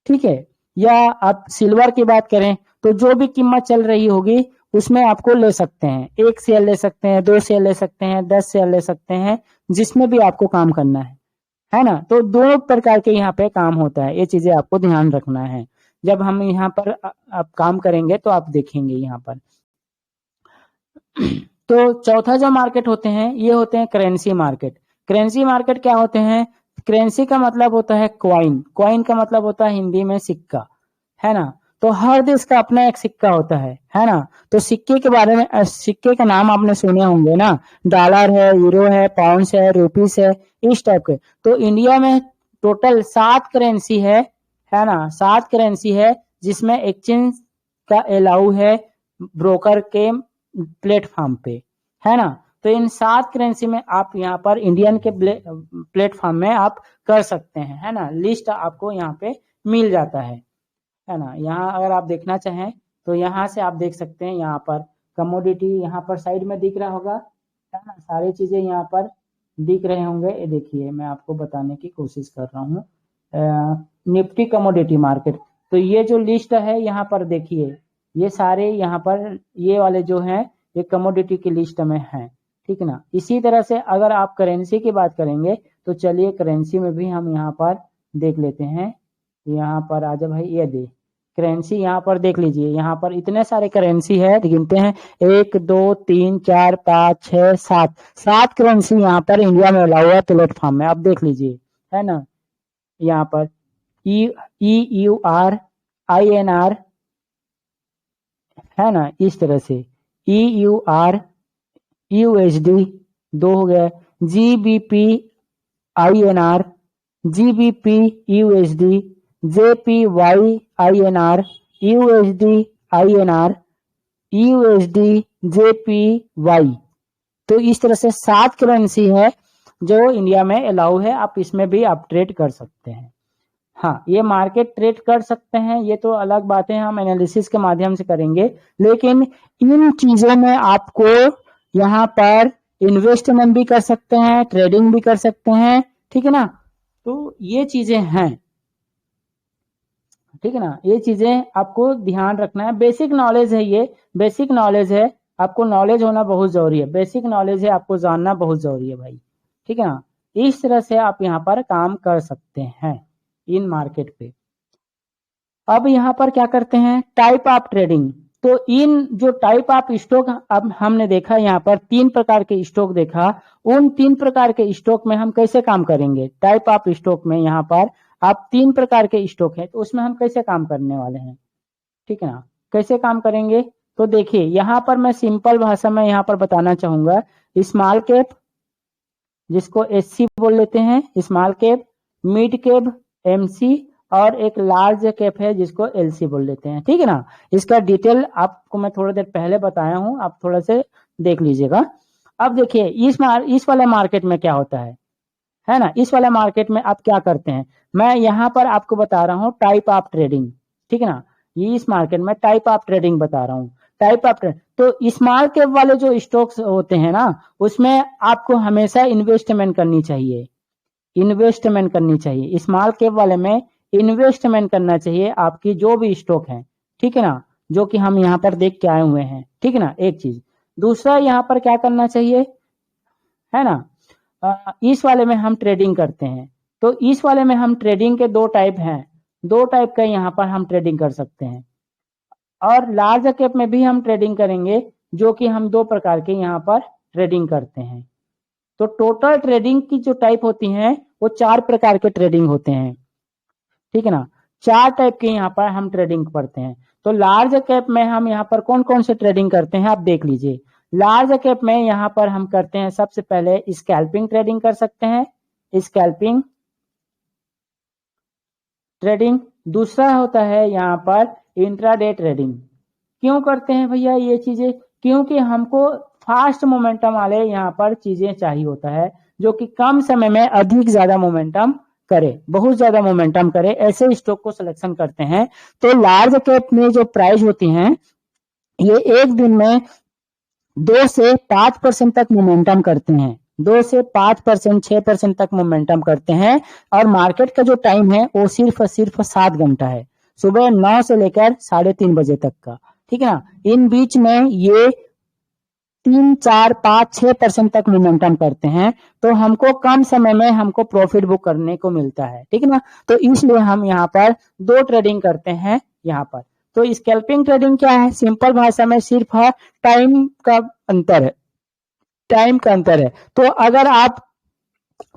ठीक है। या आप सिल्वर की बात करें तो जो भी कीमत चल रही होगी उसमें आपको ले सकते हैं, 1 शेयर ले सकते हैं, 2 शेयर ले सकते हैं, 10 शेयर ले सकते हैं, जिसमें भी आपको काम करना है ना। तो दो प्रकार के यहाँ पे काम होता है, ये चीजें आपको ध्यान रखना है। जब हम यहाँ पर आप काम करेंगे तो आप देखेंगे यहाँ पर। तो चौथा जो मार्केट होते हैं ये होते हैं करेंसी मार्केट। करेंसी मार्केट क्या होते हैं? करेंसी का मतलब होता है क्वाइन, क्वाइन का मतलब होता है हिंदी में सिक्का, है ना। तो हर देश का अपना एक सिक्का होता है ना। तो सिक्के के बारे में, सिक्के का नाम आपने सुने होंगे ना, डॉलर है, यूरो है, पाउंड है, रुपीस है, इस टाइप के। तो इंडिया में टोटल 7 करेंसी है ना, 7 करेंसी है, जिसमें एक्सचेंज का अलाउ है ब्रोकर के प्लेटफॉर्म पे, है ना। तो इन 7 करेंसी में आप यहाँ पर इंडियन के प्लेटफॉर्म में आप कर सकते हैं, है ना। लिस्ट आपको यहाँ पे मिल जाता है ना। यहाँ अगर आप देखना चाहें तो यहाँ से आप देख सकते हैं, यहाँ पर कमोडिटी यहाँ पर साइड में दिख रहा होगा, है ना, सारी चीजें यहाँ पर दिख रहे होंगे। ये देखिए मैं आपको बताने की कोशिश कर रहा हूँ, निफ्टी कमोडिटी मार्केट। तो ये जो लिस्ट है यहाँ पर देखिए, ये सारे यहाँ पर ये वाले जो हैं ये कमोडिटी की लिस्ट में हैं, ठीक है ना। इसी तरह से अगर आप करेंसी की बात करेंगे तो चलिए करेंसी में भी हम यहाँ पर देख लेते हैं। यहाँ पर आजा भाई, ये दे करेंसी यहाँ पर देख लीजिए। यहाँ पर इतने सारे करेंसी है, गिनते हैं 1 2 3 4 5 6 7 7 करेंसी यहाँ पर इंडिया में अलाउ है प्लेटफॉर्म में। आप देख लीजिए, है ना। यहाँ पर EUR INR, है ना, इस तरह से EUR USD 2 हो गया, GBP INR, GBP USD, JPY INR, USD INR, USD JPY। तो इस तरह से 7 करेंसी है जो इंडिया में अलाउ है। आप इसमें भी आप ट्रेड कर सकते हैं। हाँ, ये मार्केट ट्रेड कर सकते हैं, ये तो अलग बातें हम एनालिसिस के माध्यम से करेंगे, लेकिन इन चीजों में आपको यहाँ पर इन्वेस्टमेंट भी कर सकते हैं, ट्रेडिंग भी कर सकते हैं, ठीक है ना। तो ये चीजें हैं, ठीक है ना। ये चीजें आपको ध्यान रखना है। बेसिक नॉलेज है, ये बेसिक नॉलेज है, आपको नॉलेज होना बहुत जरूरी है। बेसिक नॉलेज है, आपको जानना बहुत जरूरी है भाई, ठीक है ना। इस तरह से आप यहाँ पर काम कर सकते हैं इन मार्केट पे। अब यहाँ पर क्या करते हैं, टाइप ऑफ ट्रेडिंग। तो इन जो टाइप ऑफ स्टॉक अब हमने देखा, यहाँ पर 3 प्रकार के स्टॉक देखा। उन 3 प्रकार के स्टॉक में हम कैसे काम करेंगे। टाइप ऑफ स्टॉक में यहाँ पर आप 3 प्रकार के स्टॉक है, तो उसमें हम कैसे काम करने वाले हैं, ठीक है ना। कैसे काम करेंगे, तो देखिए यहाँ पर मैं सिंपल भाषा में यहाँ पर बताना चाहूंगा। स्मॉल कैप, जिसको SC बोल लेते हैं, small cap, mid cap MC, और एक लार्ज कैप है जिसको LC बोल लेते हैं, ठीक है ना। इसका डिटेल आपको मैं थोड़ी देर पहले बताया हूं, आप थोड़ा से देख लीजिएगा। अब देखिए इस वाले मार्केट में क्या होता है ना। इस वाले मार्केट में आप क्या करते हैं, मैं यहाँ पर आपको बता रहा हूँ टाइप ऑफ ट्रेडिंग, ठीक है ना। ये इस मार्केट में टाइप ऑफ ट्रेडिंग बता रहा हूँ, टाइप ऑफ ट्रेडिंग। तो स्मॉल कैप वाले जो स्टॉक्स होते हैं ना, उसमें आपको हमेशा इन्वेस्टमेंट करनी चाहिए, इन्वेस्टमेंट करनी चाहिए। स्मॉल कैप वाले में इन्वेस्टमेंट करना चाहिए आपकी जो भी स्टॉक है, ठीक है ना, जो कि हम यहाँ पर देख के आए हुए हैं, ठीक है ना। एक चीज, दूसरा यहाँ पर क्या करना चाहिए, है ना। इस वाले में हम ट्रेडिंग करते हैं, तो इस वाले में हम ट्रेडिंग के 2 टाइप हैं, 2 टाइप का यहाँ पर हम ट्रेडिंग कर सकते हैं। और लार्ज कैप में भी हम ट्रेडिंग करेंगे, जो कि हम 2 प्रकार के यहाँ पर ट्रेडिंग करते हैं। तो टोटल ट्रेडिंग की जो टाइप होती हैं वो 4 प्रकार के ट्रेडिंग होते हैं, ठीक है ना। 4 टाइप के यहाँ पर हम ट्रेडिंग करते हैं। तो लार्ज कैप में हम यहाँ पर कौन कौन से ट्रेडिंग करते हैं आप देख लीजिए। लार्ज कैप में यहाँ पर हम करते हैं, सबसे पहले स्कैल्पिंग ट्रेडिंग कर सकते हैं, स्कैल्पिंग ट्रेडिंग। दूसरा होता है यहाँ पर इंट्राडे ट्रेडिंग। क्यों करते हैं भैया ये चीजें, क्योंकि हमको फास्ट मोमेंटम वाले यहाँ पर चीजें चाहिए होता है, जो कि कम समय में अधिक ज्यादा मोमेंटम करे, बहुत ज्यादा मोमेंटम करे, ऐसे स्टॉक को सिलेक्शन करते हैं। तो लार्ज कैप में जो प्राइस होती हैं, ये एक दिन में 2 से 5% तक मोमेंटम करते हैं, 2 से 5%, 6% तक मोमेंटम करते हैं। और मार्केट का जो टाइम है वो सिर्फ 7 घंटा है, सुबह 9 से लेकर 3:30 बजे तक का, ठीक है ना। इन बीच में ये 3, 4, 5, 6% तक मोमेंटम करते हैं, तो हमको कम समय में हमको प्रॉफिट बुक करने को मिलता है, ठीक है ना। तो इसलिए हम यहाँ पर 2 ट्रेडिंग करते हैं यहाँ पर। तो स्कैल्पिंग ट्रेडिंग क्या है, सिंपल भाषा में सिर्फ टाइम का अंतर है, टाइम का अंतर है। तो अगर आप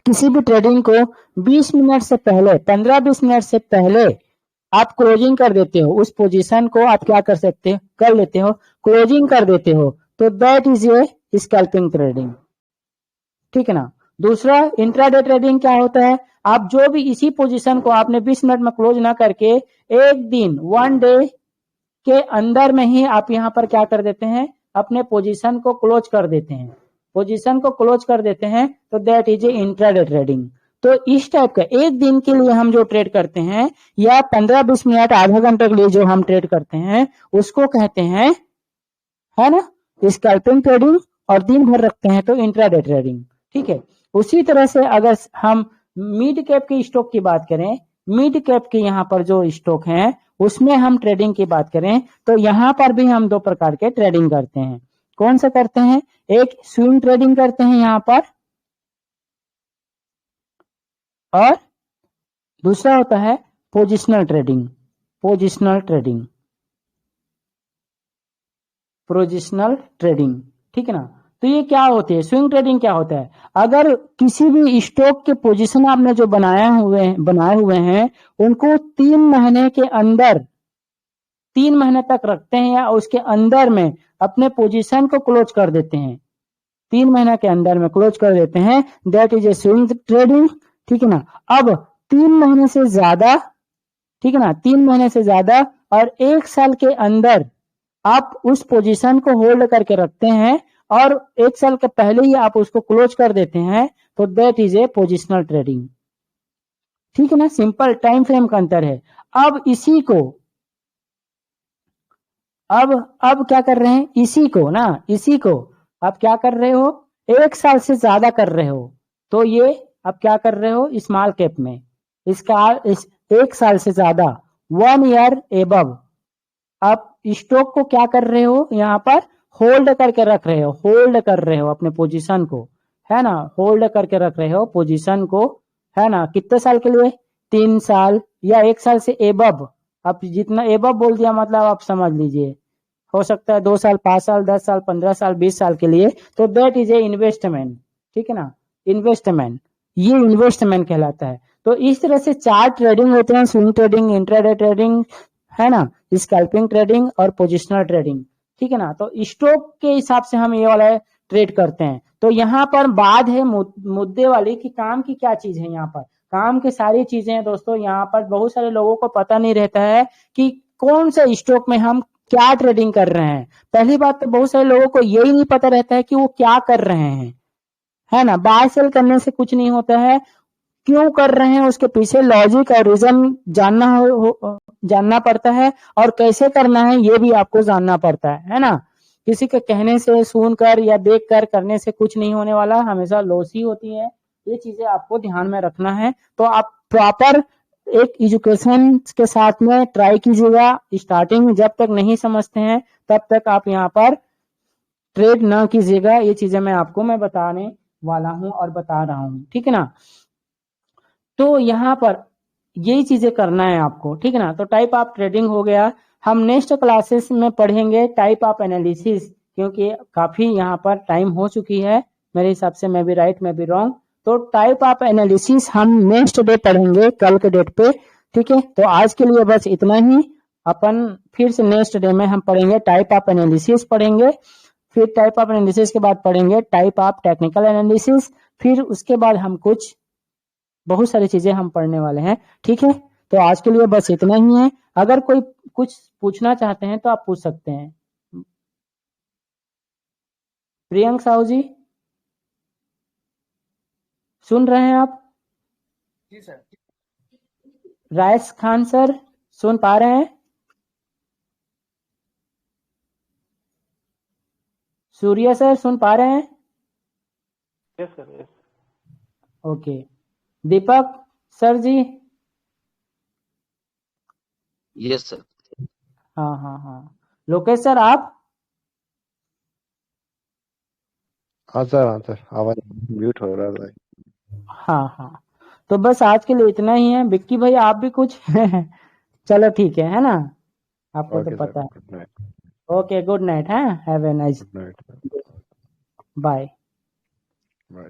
किसी भी ट्रेडिंग को 20 मिनट से पहले, 15-20 मिनट से पहले आप क्लोजिंग कर देते हो, उस पोजीशन को आप क्या कर सकते हो, कर लेते हो, क्लोजिंग कर देते हो, तो that is a scalping trading, ठीक है ना। दूसरा इंट्राडे ट्रेडिंग क्या होता है, आप जो भी इसी पोजीशन को आपने 20 मिनट में क्लोज ना करके एक दिन 1 डे के अंदर में ही आप यहाँ पर क्या कर देते हैं, अपने पोजीशन को क्लोज कर देते हैं, पोजीशन को क्लोज कर देते हैं, तो that is A intraday trading. तो इस टाइप का एक दिन के लिए हम जो ट्रेड करते हैं, या 15-20 मिनट, आधा घंटे के लिए जो हम ट्रेड करते हैं, उसको कहते हैं, है ना, स्कैल्पिंग ट्रेडिंग। और दिन भर रखते हैं तो इंट्राडे ट्रेडिंग, ठीक है। उसी तरह से अगर हम मिड कैप के स्टॉक की बात करें, मिड कैप के यहाँ पर जो स्टॉक हैं उसमें हम ट्रेडिंग की बात करें, तो यहाँ पर भी हम 2 प्रकार के ट्रेडिंग करते हैं। कौन सा करते हैं? एक स्विंग ट्रेडिंग करते हैं यहाँ पर, और दूसरा होता है positional trading. Positional trading, positional trading, ठीक है ना। तो ये क्या होती है? स्विंग ट्रेडिंग क्या होता है? अगर किसी भी स्टॉक के पोजीशन आपने जो बनाए हुए हैं उनको 3 महीने के अंदर, 3 महीने तक रखते हैं या उसके अंदर में अपने पोजीशन को क्लोज कर देते हैं, 3 महीने के अंदर में क्लोज कर देते हैं, that is A swing trading, ठीक है ना। अब 3 महीने से ज्यादा, ठीक है ना, 3 महीने से ज्यादा और 1 साल के अंदर आप उस पोजीशन को होल्ड करके रखते हैं और 1 साल के पहले ही आप उसको क्लोज कर देते हैं, तो that is A positional trading, ठीक है ना। सिंपल टाइम फ्रेम का अंतर है। अब इसी को अब क्या कर रहे हैं? इसी को आप क्या कर रहे हो? 1 साल से ज्यादा कर रहे हो, तो ये आप क्या कर रहे हो? स्मॉल कैप में इसका 1 साल से ज्यादा, 1 ईयर एबव, आप स्टॉक को क्या कर रहे हो? यहाँ पर होल्ड करके रख रहे हो, होल्ड कर रहे हो अपने पोजीशन को, है ना, होल्ड करके रख रहे हो पोजीशन को, है ना। कितने साल के लिए? 3 साल या 1 साल से एबव। आप जितना एबव बोल दिया मतलब आप समझ लीजिए, हो सकता है 2 साल, 5 साल, 10 साल, 15 साल, 20 साल के लिए, तो दैट इज ए इन्वेस्टमेंट, ठीक है ना, इन्वेस्टमेंट, ये इन्वेस्टमेंट कहलाता है। तो इस तरह से 4 ट्रेडिंग होते हैं, स्विंग ट्रेडिंग, इंट्राडे ट्रेडिंग, है ना, स्कैल्पिंग ट्रेडिंग और पोजिशनल ट्रेडिंग, ठीक है ना। तो स्टॉक के हिसाब से हम ये वाला ट्रेड करते हैं। तो यहाँ पर बात है मुद्दे वाली कि काम की क्या चीज है। यहाँ पर काम की सारी चीजें हैं दोस्तों। यहाँ पर बहुत सारे लोगों को पता नहीं रहता है कि कौन से स्टॉक में हम क्या ट्रेडिंग कर रहे हैं। पहली बात तो बहुत सारे लोगों को यही नहीं पता रहता है कि वो क्या कर रहे हैं, है ना। बाय सेल करने से कुछ नहीं होता है, क्यों कर रहे हैं उसके पीछे लॉजिक और रीजन जानना पड़ता है, और कैसे करना है ये भी आपको जानना पड़ता है ना। किसी के कहने से, सुनकर या देखकर करने से कुछ नहीं होने वाला, हमेशा लॉस ही होती है। ये चीजें आपको ध्यान में रखना है। तो आप प्रॉपर एक एजुकेशन के साथ में ट्राई कीजिएगा। स्टार्टिंग जब तक नहीं समझते हैं तब तक आप यहाँ पर ट्रेड ना कीजिएगा। ये चीजें मैं बताने वाला हूँ और बता रहा हूँ, ठीक है ना। तो यहाँ पर यही चीजें करना है आपको, ठीक है ना। तो टाइप ऑफ ट्रेडिंग हो गया। हम नेक्स्ट क्लासेस में पढ़ेंगे टाइप ऑफ एनालिसिस, क्योंकि काफी यहाँ पर टाइम हो चुकी है मेरे हिसाब से, मैं भी राइट मैं भी रॉन्ग। तो टाइप ऑफ एनालिसिस हम नेक्स्ट डे पढ़ेंगे, कल के डेट पे, ठीक है। तो आज के लिए बस इतना ही। अपन फिर से नेक्स्ट डे में हम पढ़ेंगे टाइप ऑफ एनालिसिस पढ़ेंगे, फिर टाइप ऑफ एनालिसिस के बाद पढ़ेंगे टाइप ऑफ टेक्निकल एनालिसिस, फिर उसके बाद हम कुछ बहुत सारी चीजें हम पढ़ने वाले हैं, ठीक है। तो आज के लिए बस इतना ही है। अगर कोई कुछ पूछना चाहते हैं तो आप पूछ सकते हैं। प्रियंक साहू जी, सुन रहे हैं आप? जी सर। राइस खान सर, सुन पा रहे हैं? सूर्य सर, सुन पा रहे हैं? Yes sir, yes. Okay. Deepak sir ji? Yes sir. हाँ हाँ हाँ। लोकेश सर आप? हाँ सर, आवाज म्यूट हो रहा था। हाँ हाँ। तो बस आज के लिए इतना ही है। विक्की भाई आप भी कुछ चलो ठीक है ना, आपको तो ओके पता सर, है। Good night. Okay, good night, है, have a nice good night. Bye. Bye.